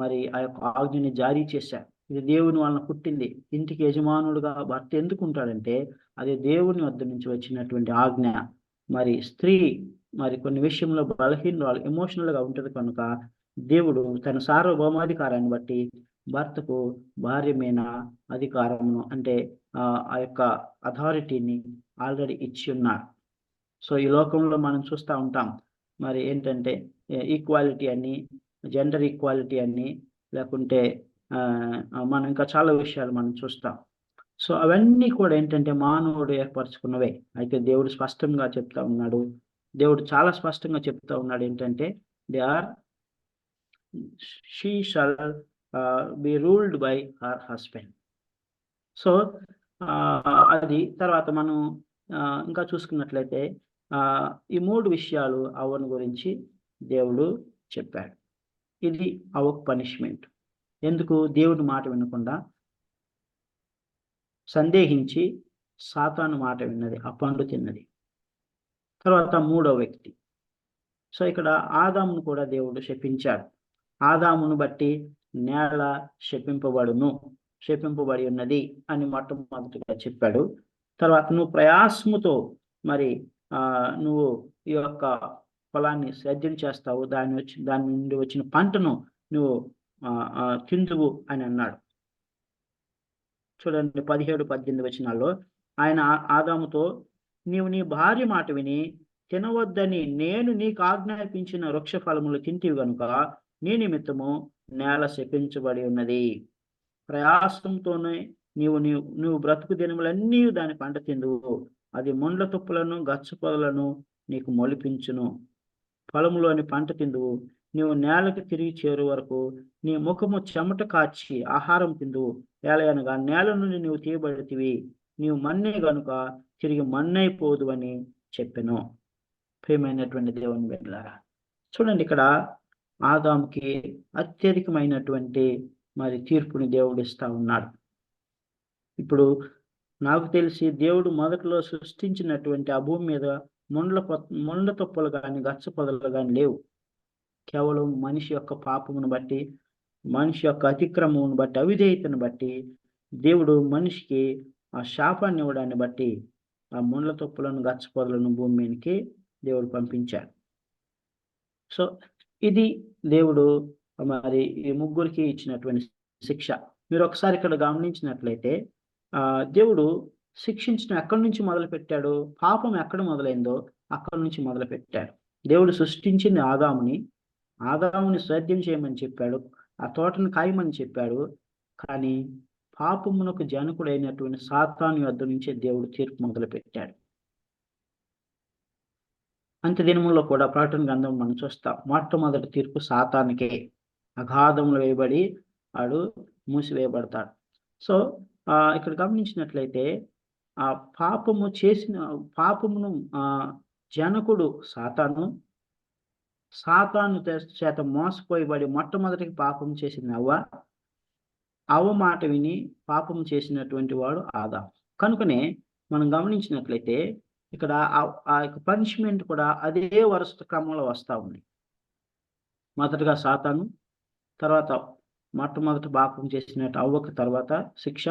మరి ఆ యొక్క ఆజ్ఞని జారీ చేశాడు. ఇది దేవుని వలన పుట్టింది. ఇంటికి యజమానుడుగా భర్త ఎందుకు ఉంటాడంటే అది దేవుని వద్ద నుంచి వచ్చినటువంటి ఆజ్ఞ. మరి స్త్రీ మరి కొన్ని విషయంలో బలహీనురాలు, ఎమోషనల్గా ఉంటుంది కనుక దేవుడు తన సార్వభౌమాధికారాన్ని బట్టి భర్తకు భార్య మీద అధికారమును, అంటే ఆ యొక్క అథారిటీని ఆల్రెడీ ఇచ్చి ఉన్నారు. సో ఈ లోకంలో మనం చూస్తూ ఉంటాం మరి ఏంటంటే ఈక్వాలిటీ అని, జెండర్ ఈక్వాలిటీ అని, లేకుంటే మనం ఇంకా చాలా విషయాలు మనం చూస్తాం. సో అవన్నీ కూడా ఏంటంటే మానవుడు ఏర్పరచుకున్నవే. అయితే దేవుడు స్పష్టంగా చెప్తా ఉన్నాడు, దేవుడు చాలా స్పష్టంగా చెప్తా ఉన్నాడు ఏంటంటే she shall be ruled by her husband. So అది తర్వాత మనం ఇంకా చూసుకున్నట్లయితే ఈ 3 విషయాలు అవ్వను గురించి దేవుడు చెప్పాడు. ఇది అవ్వకు పనిష్మెంట్. ఎందుకు? దేవుడి మాట వినకుండా సందేహించి సాతాను మాట విన్నది, ఆ పండు తిన్నది. తర్వాత 3వ వ్యక్తి. సో ఇక్కడ ఆదామును కూడా దేవుడు శపించాడు. ఆదామును బట్టి నేల శపింపబడి ఉన్నది అని మొట్టమొదటిగా చెప్పాడు. తర్వాత నువ్వు ప్రయాసముతో మరి నువ్వు ఈ యొక్క పొలాన్ని సేద్యం చేస్తావు, దాని నుండి వచ్చిన పంటను నువ్వు తిందువు అని అన్నాడు. చూడండి 17-18 వచనాల్లో ఆయన ఆదాముతో, నీవు నీ భార్య మాట విని తినవద్దని నేను నీకు ఆజ్ఞాపించిన వృక్ష ఫలములు తింటివి గనుక నీ నిమిత్తము నేల శపించబడి ఉన్నది. ప్రయాసంతోనే నువ్వు బ్రతుకు దినములన్నీ దాని పంట తిందువు, అది మొండ్ల తుప్పులను గచ్చ పొదలను నీకు మొలిపించును. పొలములోని పంట తిందువు, నీవు నేలకు తిరిగి చేరు వరకు నీ ముఖము చెమట కార్చి ఆహారం తిందువు. ఏలయనగా నేల నుండి నీవు తీయబడితివి, నీవు మన్నే గనుక తిరిగి మన్నైపోదు అని చెప్పెను. ప్రియమైనటువంటి దేవుని బిడ్డలారా, చూడండి, ఇక్కడ ఆదాముకి అత్యధికమైనటువంటి మరి తీర్పుని దేవుడు ఇస్తా ఉన్నాడు. ఇప్పుడు నాకు తెలిసి దేవుడు మొదట్లో సృష్టించినటువంటి ఆ భూమి మీద ముండ్ల తొప్పలు కానీ గచ్చ పొదలు కానీ లేవు. కేవలం మనిషి యొక్క పాపమును బట్టి, మనిషి యొక్క అతిక్రమమును బట్టి, అవిధేయతను బట్టి దేవుడు మనిషికి ఆ శాపాన్ని ఇవ్వడాన్ని బట్టి ఆ ముండ్ల తొప్పులను గచ్చ పొదలను భూమి మీదకి దేవుడు పంపించాడు. సో ఇది దేవుడు మరి ఈ ముగ్గురికి ఇచ్చినటువంటి శిక్ష. మీరు ఒకసారి ఇక్కడ గమనించినట్లయితే దేవుడు శిక్షించడం ఎక్కడి నుంచి మొదలు పెట్టాడు? పాపం ఎక్కడ మొదలైందో అక్కడి నుంచి మొదలు పెట్టాడు. దేవుడు సృష్టించింది ఆదాముని సేద్యం చేయమని చెప్పాడు, ఆ తోటను కాయమని చెప్పాడు. కానీ పాపమునకు జనకుడైనటువంటి సాతాను యొద్ద నుంచే దేవుడు తీర్పు మొదలు పెట్టాడు. అంత్య దినముల్లో కూడా ప్రకటన గ్రంథం మనం చూస్తాం. మొట్టమొదటి తీర్పు సాతానికే. అగాధంలో వేయబడి వాడు మూసివేయబడతాడు. సో ఇక్కడ గమనించినట్లయితే ఆ పాపమును జనకుడు సాతాను చేత మోసపోయబడి మొట్టమొదటికి పాపం చేసింది అవ్వ మాట విని పాపం చేసినటువంటి వాడు ఆదాము. కనుకనే మనం గమనించినట్లయితే ఇక్కడ ఆ యొక్క పనిష్మెంట్ కూడా అదే వరుస క్రమంలో వస్తూ ఉంది. మొదటగా సాతాను, తర్వాత మొట్టమొదటి పాపం చేసినట్టు అవ్వకు తర్వాత శిక్ష,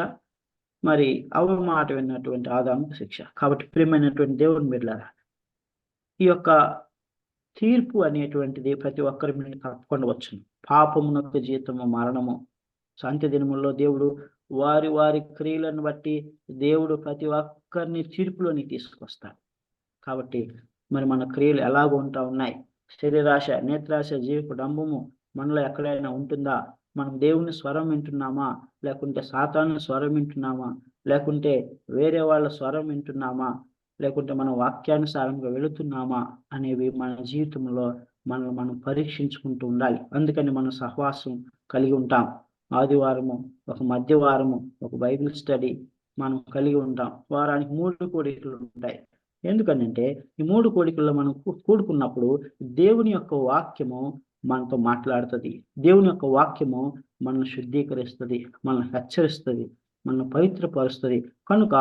మరి అవ్వ మాట విన్నటువంటి ఆదాముకు శిక్ష. కాబట్టి ప్రియమైనటువంటి దేవుని బిడ్డలారా, ఈ యొక్క తీర్పు అనేటువంటిది ప్రతి ఒక్కరి మీద తప్పకుండా వచ్చును. పాపమునకు జీతము మరణము. అంత్య దినముల్లో దేవుడు వారి క్రియలను బట్టి దేవుడు ప్రతి ఒక్కరిని తీర్పులోని తీసుకొస్తాడు. కాబట్టి మరి మన క్రియలు ఎలాగ ఉంటా ఉన్నాయి? శరీరాశ, నేత్రాశ, జీవపు డంబము మనలో ఎక్కడైనా ఉంటుందా? మనం దేవుని స్వరం వింటున్నామా, లేకుంటే సాతాను స్వరం వింటున్నామా, లేకుంటే వేరే వాళ్ళ స్వరం వింటున్నామా, లేకుంటే మన వాక్యానుసారంగా వెళుతున్నామా అనేవి మన జీవితంలో మనం పరీక్షించుకుంటూ ఉండాలి. అందుకని మనం సహవాసం కలిగి ఉంటాం. ఆదివారము, ఒక మధ్యవారము, ఒక బైబిల్ స్టడీ మనం కలిగి ఉంటాం. వారానికి 3 కోడికలు ఉంటాయి. ఎందుకనంటే ఈ 3 కోడికల్లో మనం కూడుకున్నప్పుడు దేవుని యొక్క వాక్యము మనతో మాట్లాడుతుంది. దేవుని యొక్క వాక్యము మనల్ని శుద్ధీకరిస్తుంది, మనల్ని హెచ్చరిస్తుంది, మనల్ని పవిత్రపరుస్తుంది. కనుక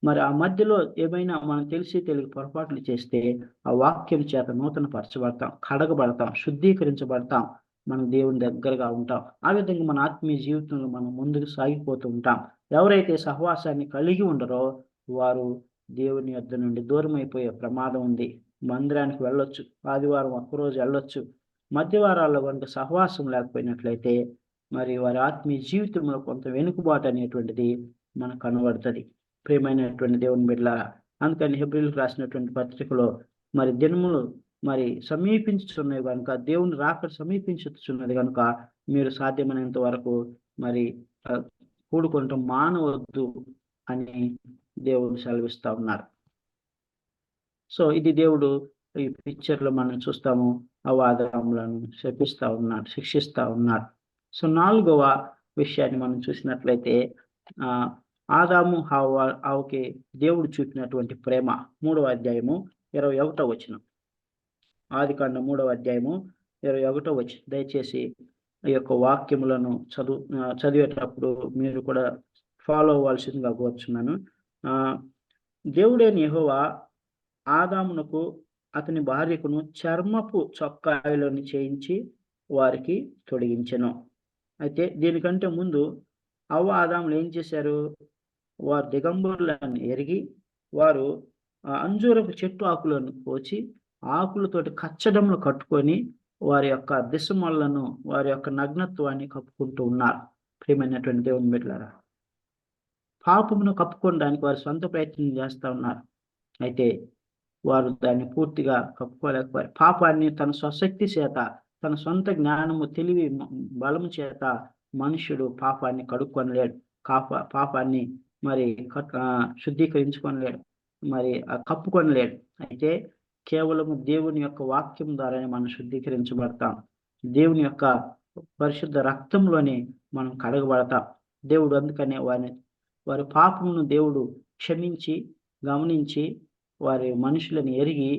మరి ఆ మధ్యలో ఏమైనా మనం తెలియక పొరపాట్లు చేస్తే ఆ వాక్యం చేత నూతన పరచబడతాం, కడగబడతాం, శుద్ధీకరించబడతాం, మనం దేవుని దగ్గరగా ఉంటాం. ఆ విధంగా మన ఆత్మీయ జీవితంలో మనం ముందుకు సాగిపోతూ ఉంటాం. ఎవరైతే సహవాసాన్ని కలిగి ఉండరో వారు దేవుని యొద్ద నుండి దూరం అయిపోయే ప్రమాదం ఉంది. మందిరానికి వెళ్ళొచ్చు, ఆదివారం ఒక్కరోజు వెళ్ళొచ్చు, మధ్యవారాల్లో కనుక సహవాసం లేకపోయినట్లయితే మరి వారి ఆత్మీయ జీవితంలో కొంత వెనుకబాటు అనేటువంటిది మనకు కనబడుతుంది. ప్రియమైనటువంటి దేవుని బిడ్డలారా, అందుకని హెబ్రీయులకు రాసినటువంటి పత్రికలో మరి దినములు మరి సమీపించుచున్నవి కనుక, దేవుని రాకడ సమీపించుచున్నది కనుక మీరు సాధ్యమైనంత వరకు మరి కూడుకుంటూ మానవద్దు అని దేవుడు సెలవిస్తా ఉన్నారు. సో ఇది దేవుడు ఈ పిక్చర్లో మనం చూస్తాము. అవాదములను శపిస్తా ఉన్నాడు, శిక్షిస్తా ఉన్నాడు. సో 4వ విషయాన్ని మనం చూసినట్లయితే ఆదాము హవ్వకి దేవుడు చూపినటువంటి ప్రేమ. 3వ అధ్యాయము 21వ వచనం. ఆదికాండం 3వ అధ్యాయము 21వ వచనం. దయచేసి ఈ యొక్క వాక్యములను చదివేటప్పుడు మీరు కూడా ఫాలో అవ్వాల్సిందిగా కోరుచున్నాను. దేవుడైన యెహోవా ఆదామునకు అతని భార్యకును చర్మపు చొక్కాయలను చేయించి వారికి తొడిగించెను. అయితే దీనికంటే ముందు అవ్వ ఆదాములు ఏం చేశారు? వారు దిగంబరులను ఎరిగి వారు అంజూరపు చెట్టు ఆకులను కోచి ఆకులతోటి కచ్చడములు కట్టుకొని వారి యొక్క దిశమలను, వారి యొక్క నగ్నత్వాన్ని కప్పుకుంటూ ఉన్నారు. ప్రియమైనటువంటి దేవుని బిడ్డలారా, పాపమును కప్పుకోవడానికి వారు సొంత ప్రయత్నం చేస్తూ ఉన్నారు. అయితే వారు దాన్ని పూర్తిగా కప్పుకోలేకపోయారు. పాపాన్ని తన స్వశక్తి చేత, తన సొంత జ్ఞానము, తెలివి, బలము చేత మనుష్యుడు పాపాన్ని కడుక్కొనలేడు, పాపాన్ని మరి శుద్ధీకరించుకొనలేడు, మరి కప్పుకొనలేడు. అయితే కేవలము దేవుని యొక్క వాక్యం ద్వారానే మనం శుద్ధీకరించబడతాం. దేవుని యొక్క పరిశుద్ధ రక్తంలోనే మనం కడగబడతాం. దేవుడు అందుకనే వారి పాపమును దేవుడు క్షమించి, గమనించి, వారి మనుషులను ఎరిగి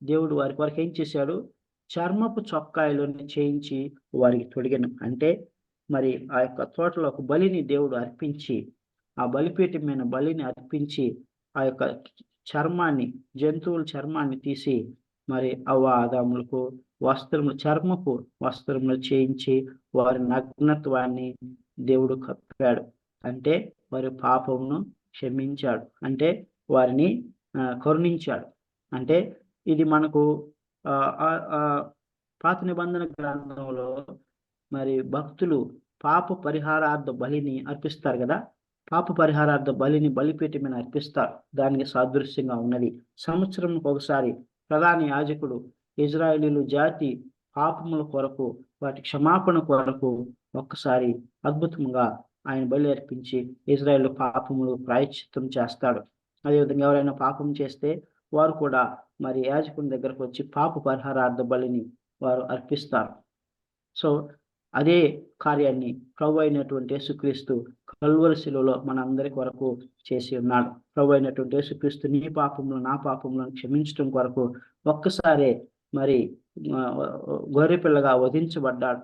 దేవుడు వారి కొరకు ఏం చేశాడు? చర్మపు చొక్కాయలను చేయించి వారికి తొడిగను. అంటే మరి ఆ యొక్క తోటలో ఒక బలిని దేవుడు అర్పించి, ఆ బలిపీఠం మీద బలిని అర్పించి, ఆ యొక్క చర్మాన్ని, జంతువుల చర్మాన్ని తీసి మరి అవ్వ ఆదాములకు చర్మపు వస్త్రములు చేయించి వారి నగ్నత్వాన్ని దేవుడు కప్పాడు. అంటే వారి పాపమును క్షమించాడు. అంటే వారిని కరుణించాడు. అంటే ఇది మనకు పాత నిబంధన గ్రంథంలో మరి భక్తులు పాప పరిహారార్థ బలిని అర్పిస్తారు కదా. పాప పరిహారార్థ బలిని బలిపీఠం మీద అర్పిస్తారు. దానికి సాదృశ్యంగా ఉన్నది. సంవత్సరంకి ఒకసారి ప్రధాన యాజకుడు ఇజ్రాయేలీలు జాతి పాపముల కొరకు, వాటి క్షమాపణ కొరకు ఒక్కసారి అద్భుతంగా ఆయన బలి అర్పించి ఇజ్రాయేల్ పాపములు ప్రాయశ్చిత్తం చేస్తాడు. అదేవిధంగా ఎవరైనా పాపం చేస్తే వారు కూడా మరి యాజకుని దగ్గరకు వచ్చి పాప పరిహారార్థ బలిని వారు అర్పిస్తారు. సో అదే కార్యాన్ని ప్రభు అయినటువంటి యేసుక్రీస్తు కల్వరి శిలువలో మనందరి కొరకు చేసి ఉన్నాడు. ప్రభు అయినటువంటి యేసుక్రీస్తు నీ పాపములను, నా పాపములను క్షమించడం కొరకు ఒక్కసారే మరి గొర్రెపిల్లగా వధించబడ్డాడు.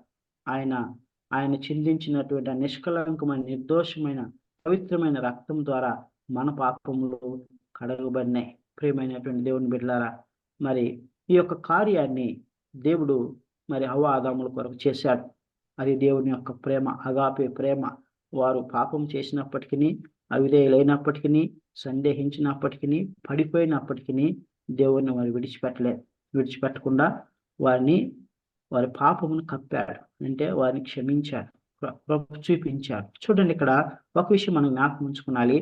ఆయన చిందించినటువంటి నిష్కలంకమైన, నిర్దోషమైన, పవిత్రమైన రక్తం ద్వారా మన పాపములు కడగబడినాయి. ప్రియమైనటువంటి దేవుని బిడ్డలారా, మరి ఈ యొక్క కార్యాన్ని దేవుడు మరి హవ్వ ఆదాముల కొరకు చేశాడు. అది దేవుని యొక్క ప్రేమ, అగాపే ప్రేమ. వారు పాపం చేసినప్పటికీ, అవిధేయులైనప్పటికీ, సందేహించినప్పటికీ, పడిపోయినప్పటికీ దేవుని వారు విడిచిపెట్టకుండా వారి పాపమును కప్పాడు. అంటే వారిని క్షమించాడు, చూపించాడు. చూడండి, ఇక్కడ ఒక విషయం మనం జ్ఞాపకం ఉంచుకోవాలి.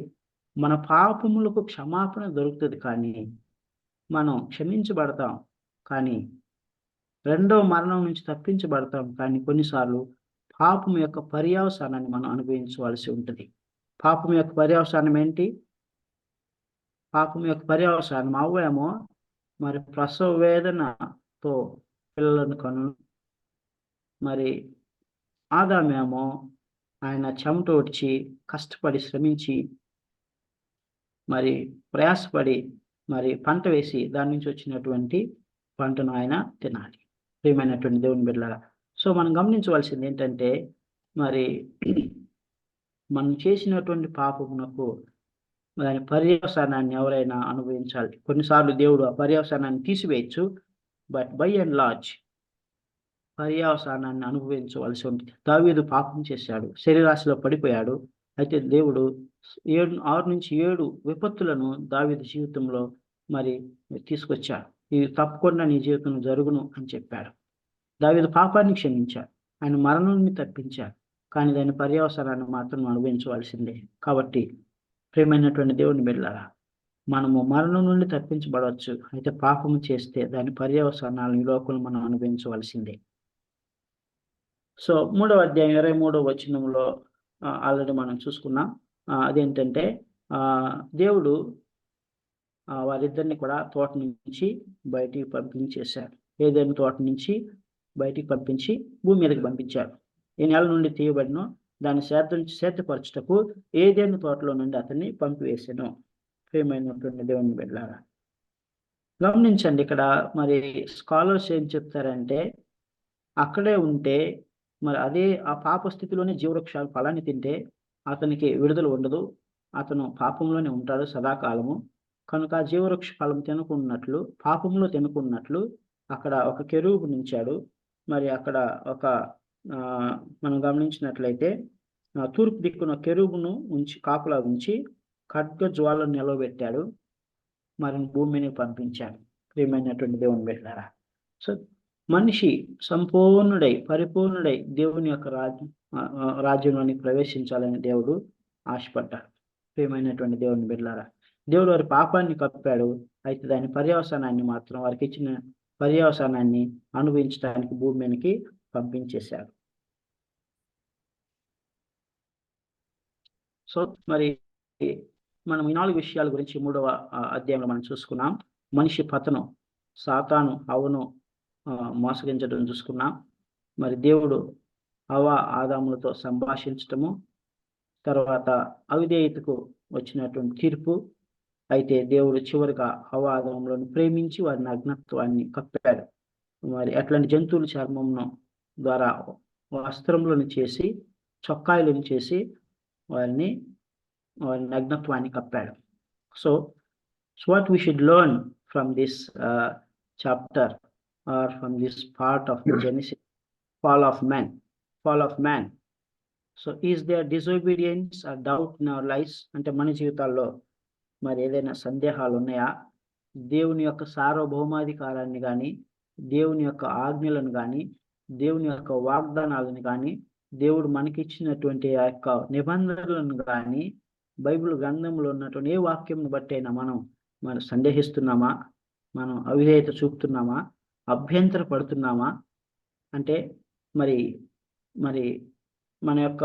మన పాపములకు క్షమాపణ దొరుకుతుంది, కానీ మనం క్షమించబడతాం, కానీ రెండవ మరణం నుంచి తప్పించబడతాం. కానీ కొన్నిసార్లు పాపం యొక్క పర్యవసానాన్ని మనం అనుభవించవలసి ఉంటుంది. పాపం యొక్క పర్యవసానం ఏంటి? పాపం యొక్క పర్యవసానం అవ్వేమో మరి ప్రసవ వేదనతో పిల్లలను కను, మరి ఆదామేమో ఆయన చెమట వచ్చి కష్టపడి శ్రమించి మరి ప్రయాసపడి మరి పంట వేసి దాని నుంచి వచ్చినటువంటి పంటను ఆయన తినాలి. ప్రియమైనటువంటి దేవుని బిడ్డలారా, సో మనం గమనించవలసింది ఏంటంటే, మరి మనం చేసినటువంటి పాపమునకు దాని పర్యవసానాన్ని ఎవరైనా అనుభవించాలి. కొన్నిసార్లు దేవుడు ఆ పర్యవసానాన్ని తీసివేయచ్చు, బట్ బై అండ్ లార్జ్ పర్యవసానాన్ని అనుభవించవలసి ఉంటుంది. దావీదు పాపం చేశాడు, శరీరాశిలో పడిపోయాడు. అయితే దేవుడు 6 నుంచి 7 విపత్తులను దావీదు జీవితంలో మరి తీసుకొచ్చాడు. ఇది తప్పకుండా నీ జీవితంలో జరుగును అని చెప్పాడు. దావీదు పాపాన్ని క్షమించాడు, ఆయన మరణాన్ని తప్పించాడు, కానీ దాని పర్యవసానాన్ని మాత్రం అనుభవించవలసిందే. కాబట్టి ప్రియమైనటువంటి దేవుని బిడ్డలారా, మనము మరణం నుండి తప్పించబడవచ్చు, అయితే పాపము చేస్తే దాని పర్యవసానాలను ఈ లోకంలో మనం అనుభవించవలసిందే. సో 3వ అధ్యాయం 23వ వచనంలో ఆల్రెడీ మనం చూసుకున్నాం. అదేంటంటే దేవుడు వారిద్దరిని కూడా తోట నుంచి బయటికి పంపించేశాడు. ఏదైనా తోట నుంచి బయటికి పంపించి భూమి మీదకి పంపించాడు. ఈ నెల నుండి తీయబడినో దాన్ని సేద్యపరచుటకు ఏదైనా తోటలో నుండి అతన్ని పంపివేసాను. ప్రియమైనటువంటి దేవుని బిడ్డలారా, గమనించండి, ఇక్కడ మరి స్కాలర్స్ ఏం చెప్తారంటే, అక్కడే ఉంటే మరి అదే ఆ పాప స్థితిలోనే జీవవృక్షాలు ఫలాన్ని తింటే అతనికి విడుదల ఉండదు, అతను పాపంలోనే ఉంటాడు సదాకాలము. కనుక జీవవృక్ష ఫలం తినకున్నట్లు, పాపంలో తినకున్నట్లు అక్కడ ఒక కెరూబు నుంచాడు. మరి అక్కడ ఒక మనం గమనించినట్లయితే తూర్పు దిక్కున కెరూబును కాపులా ఉంచి ఖడ్గ జ్వాలను నిలవబెట్టాడు, మరి భూమిని పంపించాడు. ప్రియమైనటువంటి దేవుని బిడ్డలారా, సో మనిషి సంపూర్ణుడై పరిపూర్ణుడై దేవుని యొక్క రాజ్యంలోని ప్రవేశించాలని దేవుడు ఆశపడ్డాడు. ప్రియమైనటువంటి దేవుని బిడ్డలారా, దేవుడు వారి పాపాన్ని కప్పాడు, అయితే దాని పర్యవసానాన్ని మాత్రం వారికి ఇచ్చిన పర్యవసానాన్ని అనుభవించడానికి భూమి మీదకి పంపించేశాడు. సో మరి మనం ఈ 4 విషయాల గురించి 3వ అధ్యాయంలో మనం చూసుకున్నాం. మనిషి పతనం, సాతాను హవ్వను మోసగించడం చూసుకున్నాం. మరి దేవుడు హవ్వ ఆదాములతో సంభాషించటము, తర్వాత అవిధేయతకు వచ్చినటువంటి తీర్పు. అయితే దేవుడు చివరిగా హవ్వ ఆదాములను ప్రేమించి వారి నగ్నత్వాన్ని కప్పాడు. మరి అట్లాంటి జంతువుల చర్మంను ద్వారా వస్త్రములను చేసి, చొక్కాయలను చేసి వారి నగ్నత్వాన్ని కప్పాడు. So what we should learn from this chapter, or from this part of the Genesis, fall of man. So is there disobedience or doubt in our lives? అంటే మన జీవితాల్లో మరి ఏదైనా సందేహాలు ఉన్నాయా? దేవుని యొక్క సార్వభౌమాధికారాన్ని కానీ, దేవుని యొక్క ఆజ్ఞలను కానీ, దేవుని యొక్క వాగ్దానాలను కానీ, దేవుడు మనకిచ్చినటువంటి ఆ యొక్క నిబంధనలను కానీ, బైబిల్ గ్రంథంలో ఉన్నటువంటి ఏ వాక్యంను బట్టి అయినా మనం సందేహిస్తున్నామా? మనం అవిధేయత చూపుతున్నామా? అభ్యంతర పడుతున్నామా? అంటే మరి మరి మన యొక్క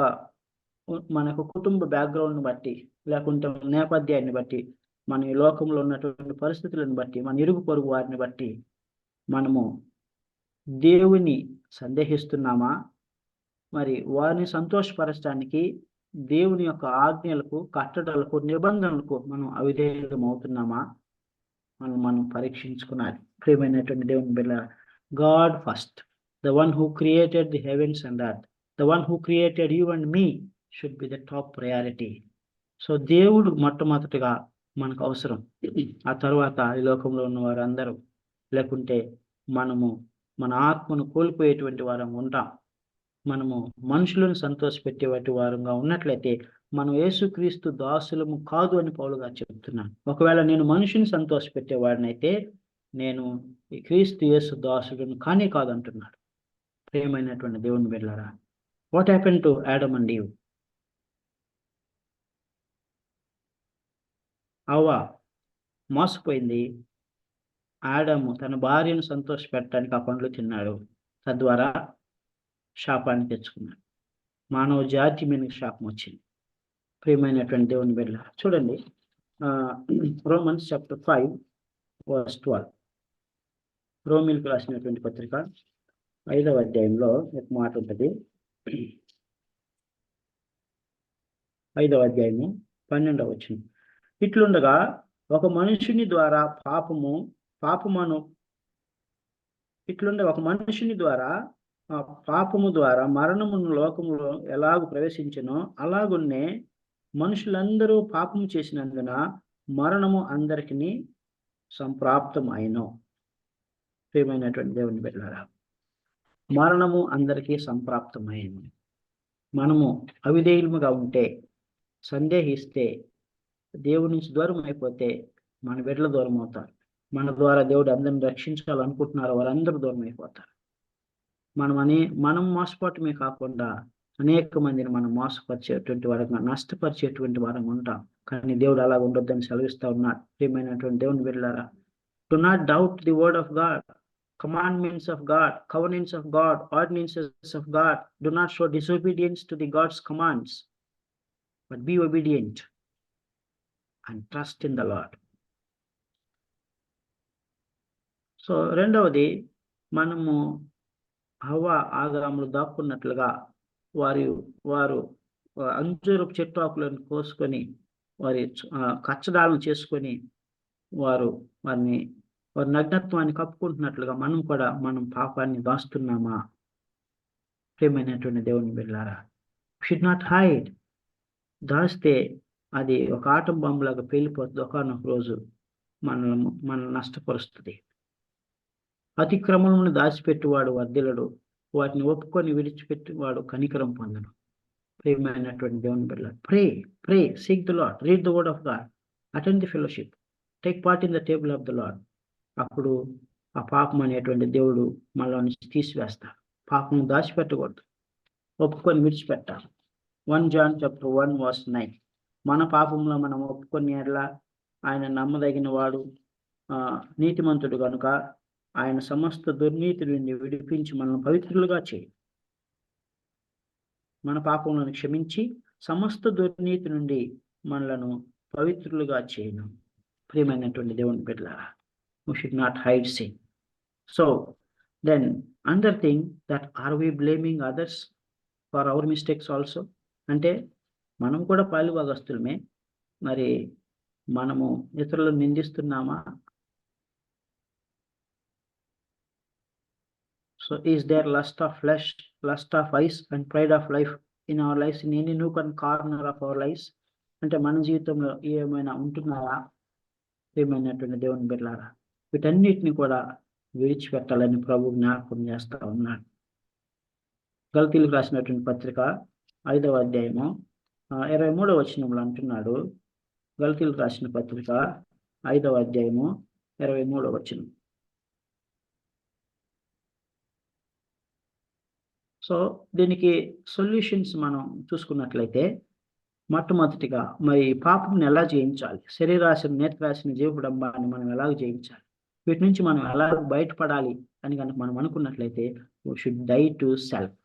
కుటుంబ బ్యాక్గ్రౌండ్ని బట్టి, లేకుంటే నేపథ్యాన్ని బట్టి, మన ఈ లోకంలో ఉన్నటువంటి పరిస్థితులను బట్టి, మన ఇరుగు పొరుగు వారిని బట్టి మనము దేవుని సందేహిస్తున్నామా? మరి వారిని సంతోషపరచడానికి దేవుని యొక్క ఆజ్ఞలకు, కట్టడలకు, నిబంధనలకు మనం అవిధేయం అవుతున్నామా? మనం పరీక్షించుకున్నాలి. ప్రియమైనటువంటి దేవుని బిడ్డ, God first, the one who created the heavens and earth, the one who created you and me should be the top priority. So దేవుడు మొట్టమొదటిగా మనకు అవసరం. ఆ తర్వాత ఈ లోకంలో ఉన్న వారందరూ, లేకుంటే మనము మన ఆత్మను కోల్పోయేటువంటి వారం ఉంటాం. మనము మనుషులను సంతోషపెట్టేవాటి వారంగా ఉన్నట్లయితే మనం యేసుక్రీస్తు దాసులము కాదు అని పౌలు గారు చెప్తున్నాను. ఒకవేళ నేను మనుషుని సంతోషపెట్టేవాడినైతే నేను ఈ క్రీస్తు యేసు దాసులను కానే కాదు అంటున్నాడు. ప్రియమైనటువంటి దేవుని బిడ్డలారా, what happen to Adam and Eve? హవ్వ మోసపోయింది. ఆడము తన భార్యను సంతోషపెట్టడానికి ఆ పండ్లు తిన్నాడు. తద్వారా శాపాన్ని తెచ్చుకున్నాడు. మానవ జాతి మీదకి శాపం వచ్చింది. ప్రియమైనటువంటి దేవుని బిడ్డలారా, చూడండి, రోమన్స్ చాప్టర్ 5 verse 12. రోమీయులకు రాసినటువంటి పత్రిక 5వ అధ్యాయంలో ఒక మాట ఉంటుంది. 5వ అధ్యాయము 12వ వచనం. ఇట్లుండగా ఒక మనుషుని ద్వారా పాపము ద్వారా మరణమును లోకములో ఎలాగూ ప్రవేశించెనో అలాగున్నే మనుషులందరూ పాపము చేసినందున మరణము అందరికీ సంప్రాప్తం అయినో. ప్రియమైనటువంటి దేవుని బిడ్డలారా, మరణము అందరికీ సంప్రాప్తమైంది. మనము అవిధేయులుగా ఉంటే, సందేహిస్తే, దేవుడి నుంచి దూరం అయిపోతే మన బిడ్డలు దూరం అవుతారు. మన ద్వారా దేవుడు అందరిని రక్షించాలనుకుంటున్నారు, వారందరూ దూరం అయిపోతారు. మనం మోసపోవటమే కాకుండా అనేక మందిని మనం మోసపరిచేటువంటి వారంగా, నష్టపరిచేటువంటి వారంగా ఉంటాం. కానీ దేవుడు అలా ఉండొద్దని సెలవిస్తా ఉన్నాడు. ప్రియమైనటువంటి దేవుని బిడ్డలారా, do not doubt the word of God, commandments of God, covenants of God, ordinances of God. Do not show disobedience to the God's commands, but be obedient and trust in the Lord. So రెండవది, మనము హవ్వ ఆదాములు దాక్కున్నట్లుగా వారు అంజూరపు చెట్టు ఆకులను కోసుకొని వారి కచ్చడాలను చేసుకొని వారి నగ్నత్వాన్ని కప్పుకుంటున్నట్లుగా మనం పాపాన్ని దాస్తున్నామా? ప్రియమైనటువంటి దేవుని బిడ్డలారా, షుడ్ నాట్ హైడ్. దాస్తే అది ఒక ఆటం బాంబులాగా పేలిపోతుంది. ఒకనొక రోజు మనల్ని నష్టపరుస్తుంది. అతిక్రమమును దాచిపెట్టువాడు వర్ధిల్లడు, వాటిని ఒప్పుకొని విడిచిపెట్టువాడు కనికరం పొందడు. ప్రియమైనటువంటి దేవుని బిడ్డలారా, pray, seek the Lord, read the word of God, attend the fellowship, take part in the table of the Lord. అప్పుడు ఆ పాపం అనేటువంటి దేవుడు మనలో నుంచి తీసివేస్తాడు. పాపం దాచిపెట్టకూడదు, ఒప్పుకొని విడిచిపెట్టాలి. 1 John chapter 1 verse 9. మన పాపంలో మనం ఒప్పుకొని ఎడల ఆయన నమ్మదగిన వాడు, నీతిమంతుడు కనుక ఆయన సమస్త దుర్నీతి నుండి విడిపించి మనల్ని పవిత్రులుగా చేయి. మన పాపములను క్షమించి సమస్త దుర్నీతి నుండి మనలను పవిత్రులుగా చేయను. ప్రియమైనటువంటి దేవుని బిడ్డలారా, we should not hide sin. So Then another thing, that are we blaming others for our mistakes also? అంటే మనం కూడా పాలుభాగస్తులమే, మరి మనము ఇతరులను నిందిస్తున్నామా? So is there lust of flesh, lust of eyes and pride of life in our lives, in any nook and corner of our lives? అంటే మన జీవితంలో ఏమైనా ఉంటున్నారా? ఏమైనటువంటి దేవుని బిడ్డలారా, వీటన్నిటిని కూడా విడిచిపెట్టాలని ప్రభు జ్ఞాపకం చేస్తా ఉన్నాడు. గలతీయులకు రాసినటువంటి పత్రిక 5వ అధ్యాయము 23వ వచనంలో అంటున్నాడు. గలతీయులకు రాసిన పత్రిక 5వ అధ్యాయము 23వ వచనం. సో దీనికి సొల్యూషన్స్ మనం చూసుకున్నట్లయితే, మొట్టమొదటిగా మరి పాపంని ఎలా జయించాలి, శరీరాశను, నేత్రాశను, జీవకుడంబాన్ని మనం ఎలా జయించాలి, వీటి నుంచి మనం ఎలా బయటపడాలి అని కనుక మనం అనుకున్నట్లయితే, we should die to self.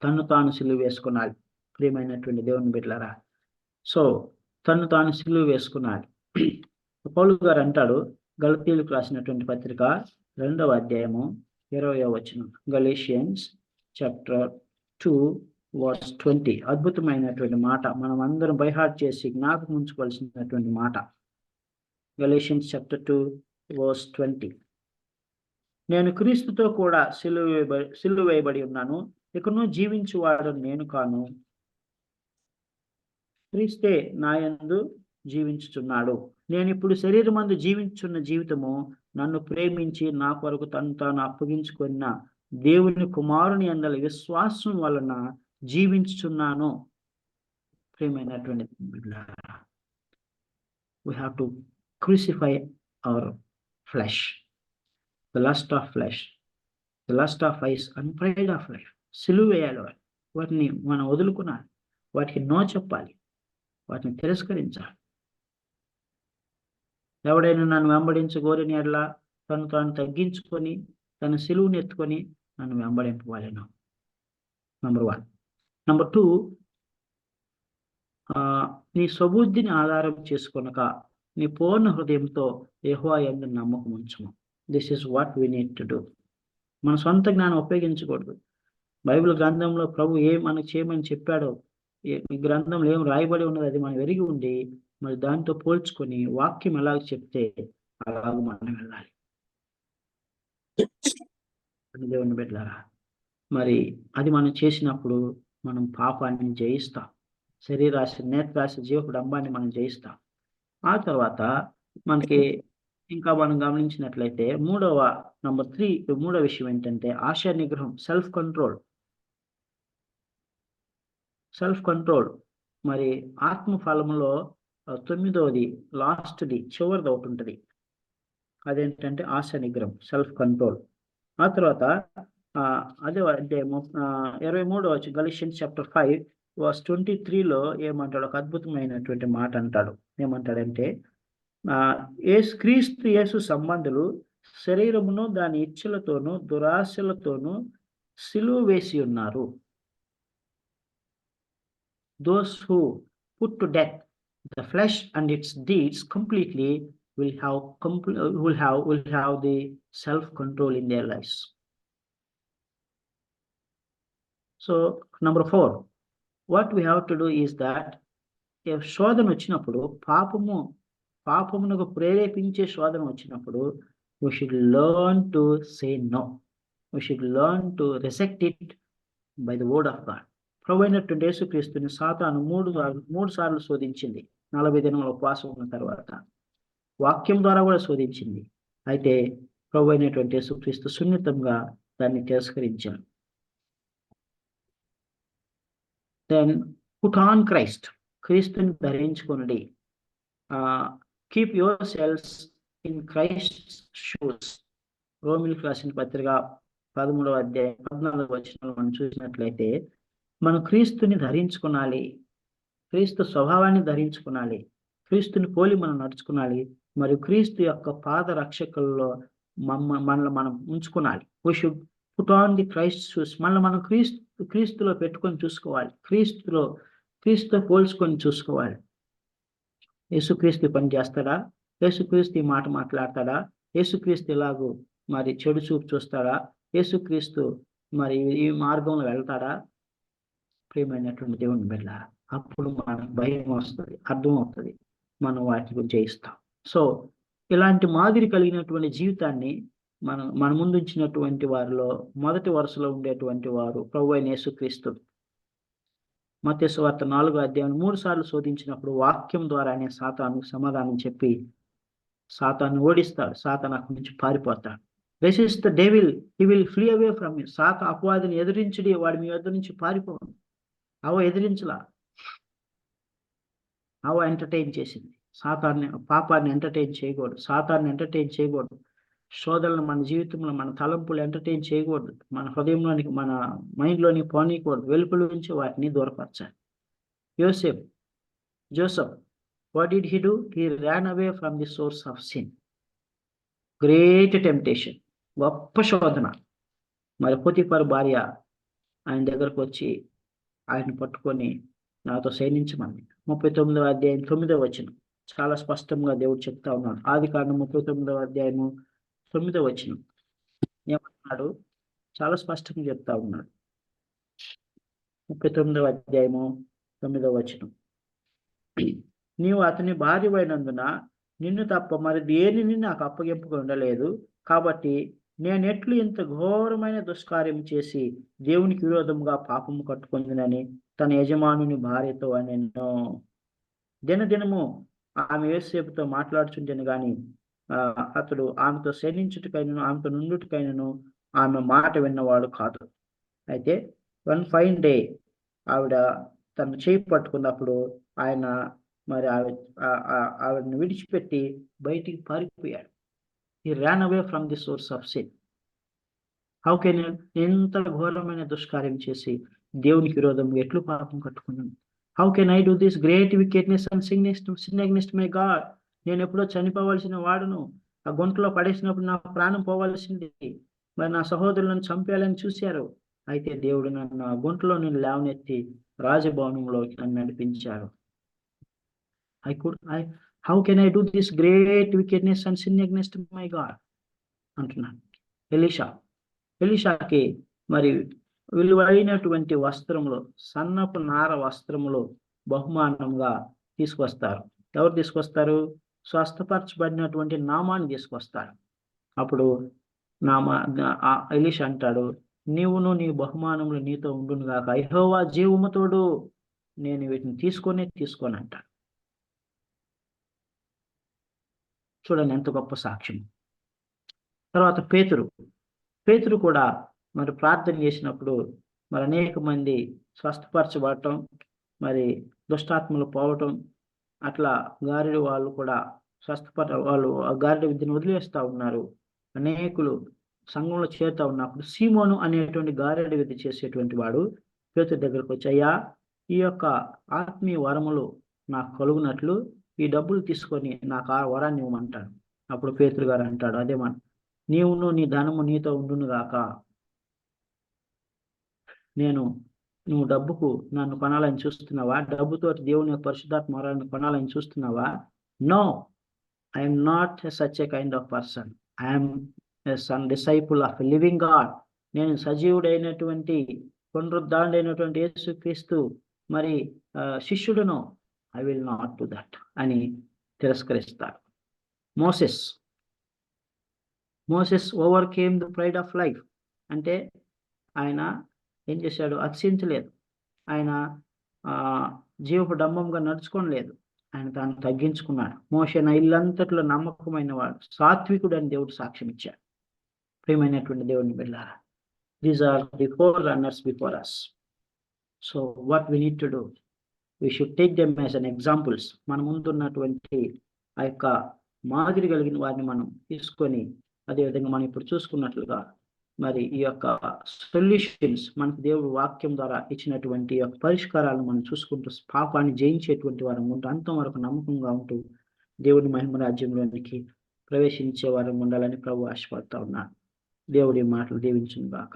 తను తాను సిలువ వేసుకున్నాడు. ప్రియమైనటువంటి దేవుని బిడ్డలారా, సో తను తాను సిలువ వేసుకున్నాడు. పౌలు గారు అంటాడు, గలతీయులకు రాసినటువంటి పత్రిక 2వ అధ్యాయము 20వ వచనం, గలేషియన్స్ చాప్టర్ 2:20. అద్భుతమైనటువంటి మాట, మనం అందరం బైహార్ట్ చేసి జ్ఞాపకం ఉంచుకోవాల్సినటువంటి మాట. Galatians chapter 2:20. నేను క్రీస్తుతో కూడా సిలువ వేయబడి ఉన్నాను, ఇకను జీవించువాడు నేను కాను, క్రీస్తే నాయందు జీవించుచున్నాడు. నేను ఇప్పుడు శరీరమందు జీవించున్న జీవితము నన్ను ప్రేమించి నా కొరకు తను తాను అప్పగించుకున్న దేవుని కుమారుని యందలి విశ్వాసం వలన జీవించుచున్నాను. ప్రియమైనటువంటి బిడ్డలారా, we have to crucify our flesh, the lust of flesh, the lust of eyes and pride of life. సిలువ వేయాలి. వాటిని మనం వదులుకున్నాలి, వాటికి నో చెప్పాలి, వాటిని తిరస్కరించాలి. ఎవడైనా నన్ను వెంబడించగోరిన ఎడల తను తాను తగ్గించుకొని తన సిలువుని ఎత్తుకొని నన్ను వెంబడింపవాలను. నంబర్ 1. నంబర్ 2, నీ స్వబుద్ధిని ఆధారం చేసుకొనక నీ పూర్ణ హృదయంతో యెహోవా యందు నమ్మకం ఉంచుము. This is what we need to do. మన సొంత జ్ఞానం ఉపయోగించకూడదు. బైబిల్ గ్రంథంలో ప్రభు ఏం మనకు చేయమని చెప్పాడో, ఈ గ్రంథంలో ఏం రాయబడి ఉన్నది అది మనం ఎరిగి ఉండి మరి దాంతో పోల్చుకొని వాక్యం ఎలాగ చెప్తే అలాగ మనం వెళ్ళాలి. దేవుని బిడ్డలారా, మరి అది మనం చేసినప్పుడు మనం పాపాన్ని జయిస్తాం. శరీరాశ, నేత్రాశ, జీవకుడంబాన్ని మనం జయిస్తాం. ఆ తర్వాత మనకి ఇంకా మనం గమనించినట్లయితే నంబర్ 3, మూడవ విషయం ఏంటంటే ఆశా నిగ్రహం, సెల్ఫ్ కంట్రోల్. మరి ఆత్మ ఫలములో 9వది, లాస్ట్ది, చివరిది ఒకటి ఉంటుంది. అదేంటంటే ఆశా నిగ్రహం, సెల్ఫ్ కంట్రోల్. ఆ తర్వాత అదే అధ్యాయము 23వ గలేషియన్స్ చాప్టర్ 5:23లో ఏమంటాడు? ఒక అద్భుతమైనటువంటి మాట అంటాడు. ఏమంటాడంటే, క్రీస్తు యేసు సంబంధులు శరీరమును దాని ఇచ్చలతోనూ దురాశలతోనూ సిలువ వేసి ఉన్నారు. Those who put to death the flesh and its deeds completely will have the self-control in their lives. So number 4, what we have to do is that if శోధన వచ్చినప్పుడు, పాపమునకు ప్రేరేపించే శోధన వచ్చినప్పుడు, we should learn to say no. We should learn to reject it by the word of God. ప్రభువైనటువంటి యేసుక్రీస్తుని సాతాను 3 సార్లు శోధించింది. 40 దినాల ఉపవాసం ఉన్న తర్వాత వాక్యం ద్వారా కూడా శోధించింది. అయితే ప్రభువైనటువంటి యేసుక్రీస్తు సున్నితంగా దాన్ని తిరస్కరించాడు. దెన్ పుట్ ఆన్ క్రైస్ట్, క్రీస్తుని ధరించుకొనుడి. Keep your selves in Christ shoes. రోమిలకు రాసిన పత్రిక 13వ అధ్యాయం 14వ వచనంలో మనం చూసినట్లయితే, మనం క్రీస్తుని ధరించుకోవాలి, క్రీస్తు స్వభావాన్ని ధరించుకోవాలి, క్రీస్తుని పోలి మనం నడుచుకోవాలి, మరియు క్రీస్తు యొక్క పాద రక్షకుల్లో మనల్ని మనం ఉంచుకోవాలి. We should put on the Christ shoes. మనం క్రీస్తులో పెట్టుకొని చూసుకోవాలి, క్రీస్తుతో పోల్చుకొని చూసుకోవాలి. యేసుక్రీస్తు పని చేస్తాడా? యేసుక్రీస్తు ఈ మాట మాట్లాడతాడా? యేసుక్రీస్తు ఇలాగూ మరి చెడు చూపు చూస్తాడా? యేసుక్రీస్తు మరి ఈ మార్గంలో వెళ్తాడా? ప్రియమైనటువంటి దేవుని బిడ్డలారా, అప్పుడు మనకు భయం వస్తుంది, అర్థం అవుతుంది, మనం వాటిని జయిస్తాం. సో ఇలాంటి మాదిరి కలిగినటువంటి జీవితాన్ని మన ముందు ఉంచినటువంటి వారిలో మొదటి వరుసలో ఉండేటువంటి వారు ప్రభువైన యేసుక్రీస్తు. మత్తయి సువార్త 4వ అధ్యాయం 3 సార్లు శోధించినప్పుడు వాక్యం ద్వారానే సాతానుకు సమాధానం చెప్పి సాతాను ఓడిస్తాడు. సాతాను అక్కడి నుంచి పారిపోతాడు. Resist the devil, he will flea away from you. అపవాదిని ఎదిరించుడి, వాడి మీ వద్ద నుంచి పారిపోను. ఎదిరించలా. ఎంటర్టైన్ చేసింది. పాపాన్ని ఎంటర్టైన్ చేయకూడదు. సాతాన్ని ఎంటర్టైన్ చేయకూడదు. శోధనలు మన జీవితంలో, మన తలంపులు ఎంటర్టైన్ చేయకూడదు. మన హృదయంలోనికి, మన మైండ్లోనికి పోనీయకూడదు. వెలుపల నుంచి వాటిని దూరపరచాలి. Joseph, what did he do? He ran away from the source of sin. Great temptation, గొప్ప శోధన. మరి పోతీఫరు భార్య ఆయన దగ్గరకు వచ్చి ఆయన పట్టుకొని నాతో శయనించమంది. 39వ అధ్యాయం 9వ వచనం చాలా స్పష్టంగా దేవుడు చెప్తా ఉన్నాడు. ఆదికాండం 39వ అధ్యాయము 9వ వచనం ఏమన్నాడు? చాలా స్పష్టంగా చెప్తా ఉన్నాడు. 39వ అధ్యాయము 9వ వచనం, నీవు అతని భార్యవైనందున నిన్ను తప్ప మరి దేనిని నాకు అప్పగింపుగా ఉండలేదు. కాబట్టి నేనెట్లు ఇంత ఘోరమైన దుష్కార్యం చేసి దేవునికి విరోధముగా పాపము కట్టుకుందినని తన యజమానుని భార్యతో అనెను. దినదినము ఆమె యోసేపుతో మాట్లాడుచుండెను గాని అతడు ఆమెతో శయనించుటకైనను ఆమెతో నుండుటకైనను ఆమె మాట విన్నవాడు కాదు. అయితే వన్ ఫైన్ డే ఆవిడ తను చేయి పట్టుకున్నప్పుడు ఆయన మరి ఆవిడని విడిచిపెట్టి బయటికి పారిపోయాడు. He ran away from the source of sin. How can you ఎంత ఘోరమైన దుష్కార్యం చేసి దేవునికి విరోధంగా ఎట్లు పాపం కట్టుకున్నాను? How can I do this great wickedness and sin against my God? నేను ఎప్పుడో చనిపోవాల్సిన వాడును. ఆ గుంటలో పడేసినప్పుడు నా ప్రాణం పోవాల్సింది. మరి నా సహోదరులను చంపేయాలని చూశారు. అయితే దేవుడు నన్ను ఆ గుంటలో నేను లేవనెత్తి రాజభవనంలోకి నన్ను నడిపించాడు. How can I do this great wickedness and sin against my God అంటున్నాను. ఎలీషాకి మరి విలువైనటువంటి వస్త్రములు, సన్నపు నార వస్త్రములు బహుమానంగా తీసుకొస్తారు. ఎవరు తీసుకొస్తారు? స్వస్థపరచబడినటువంటి నామాన్ని తీసుకొస్తారు. అప్పుడు ఎలీషా అంటాడు, నీవును నీ బహుమానములు నీతో ఉండును గాక, యెహోవా జీవముతోడు నేను వీటిని తీసుకొని అంటాడు. చూడండి ఎంత గొప్ప సాక్ష్యం. తర్వాత పేతురు కూడా మరి ప్రార్థన చేసినప్పుడు మరి అనేక మంది స్వస్థపరచబడటం, మరి దుష్టాత్మలు పోవటం, అట్లా గారెడి వాళ్ళు కూడా వాళ్ళు గారెడి విద్యను వదిలేస్తూ ఉన్నారు. అనేకులు సంఘంలో చేరుతా ఉన్నప్పుడు సీమోను అనేటువంటి గారెడి విద్య చేసేటువంటి వాడు పేతురు దగ్గరకు వచ్చి, అయ్యా ఈ యొక్క ఆత్మీయ వరములు నాకు కలుగునట్లు ఈ డబ్బులు తీసుకొని నాకు ఆ వరాన్ని ఇవ్వమంటాడు. అప్పుడు పేతురు గారు అంటాడు, అదేమన్ నీవును నీ ధనము నీతో ఉండును గాక. నువ్వు డబ్బుకు నన్ను కొనాలని చూస్తున్నావా? డబ్బుతో దేవుని యొక్క పరిశుద్ధాత్మ వరాన్ని కొనాలని చూస్తున్నావా? No, I'm not such a kind of person. I'm son disciple of living God. నేను సజీవుడైనటువంటి పునరుద్ధారుడైనటువంటి యేసుక్రీస్తు మరి శిష్యుడును. I will not do that అని తిరస్కరిస్తాడు. Moses overcame the pride of life. అంటే ఆయన ఏం చేశాడు? అతిశయించలేదు. ఆయన జీవపు డంబంగా నడుచుకోలేదు. ఆయన తాను తగ్గించుకున్నాడు. మోషే నా ఇల్లంతట్లో నమ్మకమైన వాడు, సాత్వికుడు అని దేవుడు సాక్ష్యం ఇచ్చాడు. ప్రియమైనటువంటి దేవుని బిడ్డలారా, these are the 4 runners before us. So what we need to do, we should take them as an examples. మన ముందున్నటువంటి ఆ యొక్క మాదిరి కలిగిన వారిని మనం తీసుకొని, అదేవిధంగా మనం ఇప్పుడు చూసుకున్నట్లుగా మరి ఈ యొక్క సొల్యూషన్స్ మనకు దేవుడు వాక్యం ద్వారా ఇచ్చినటువంటి యొక్క పరిష్కారాలను మనం చూసుకుంటూ పాపాన్ని జయించేటువంటి వారం ఉంటూ అంతం వరకు నమ్మకంగా ఉంటూ దేవుడి మహిమ రాజ్యంలోనికి ప్రవేశించే వారం ఉండాలని ప్రభు ఆశపడతా ఉన్నాడు. దేవుడి మాటలు దీవించును గాక.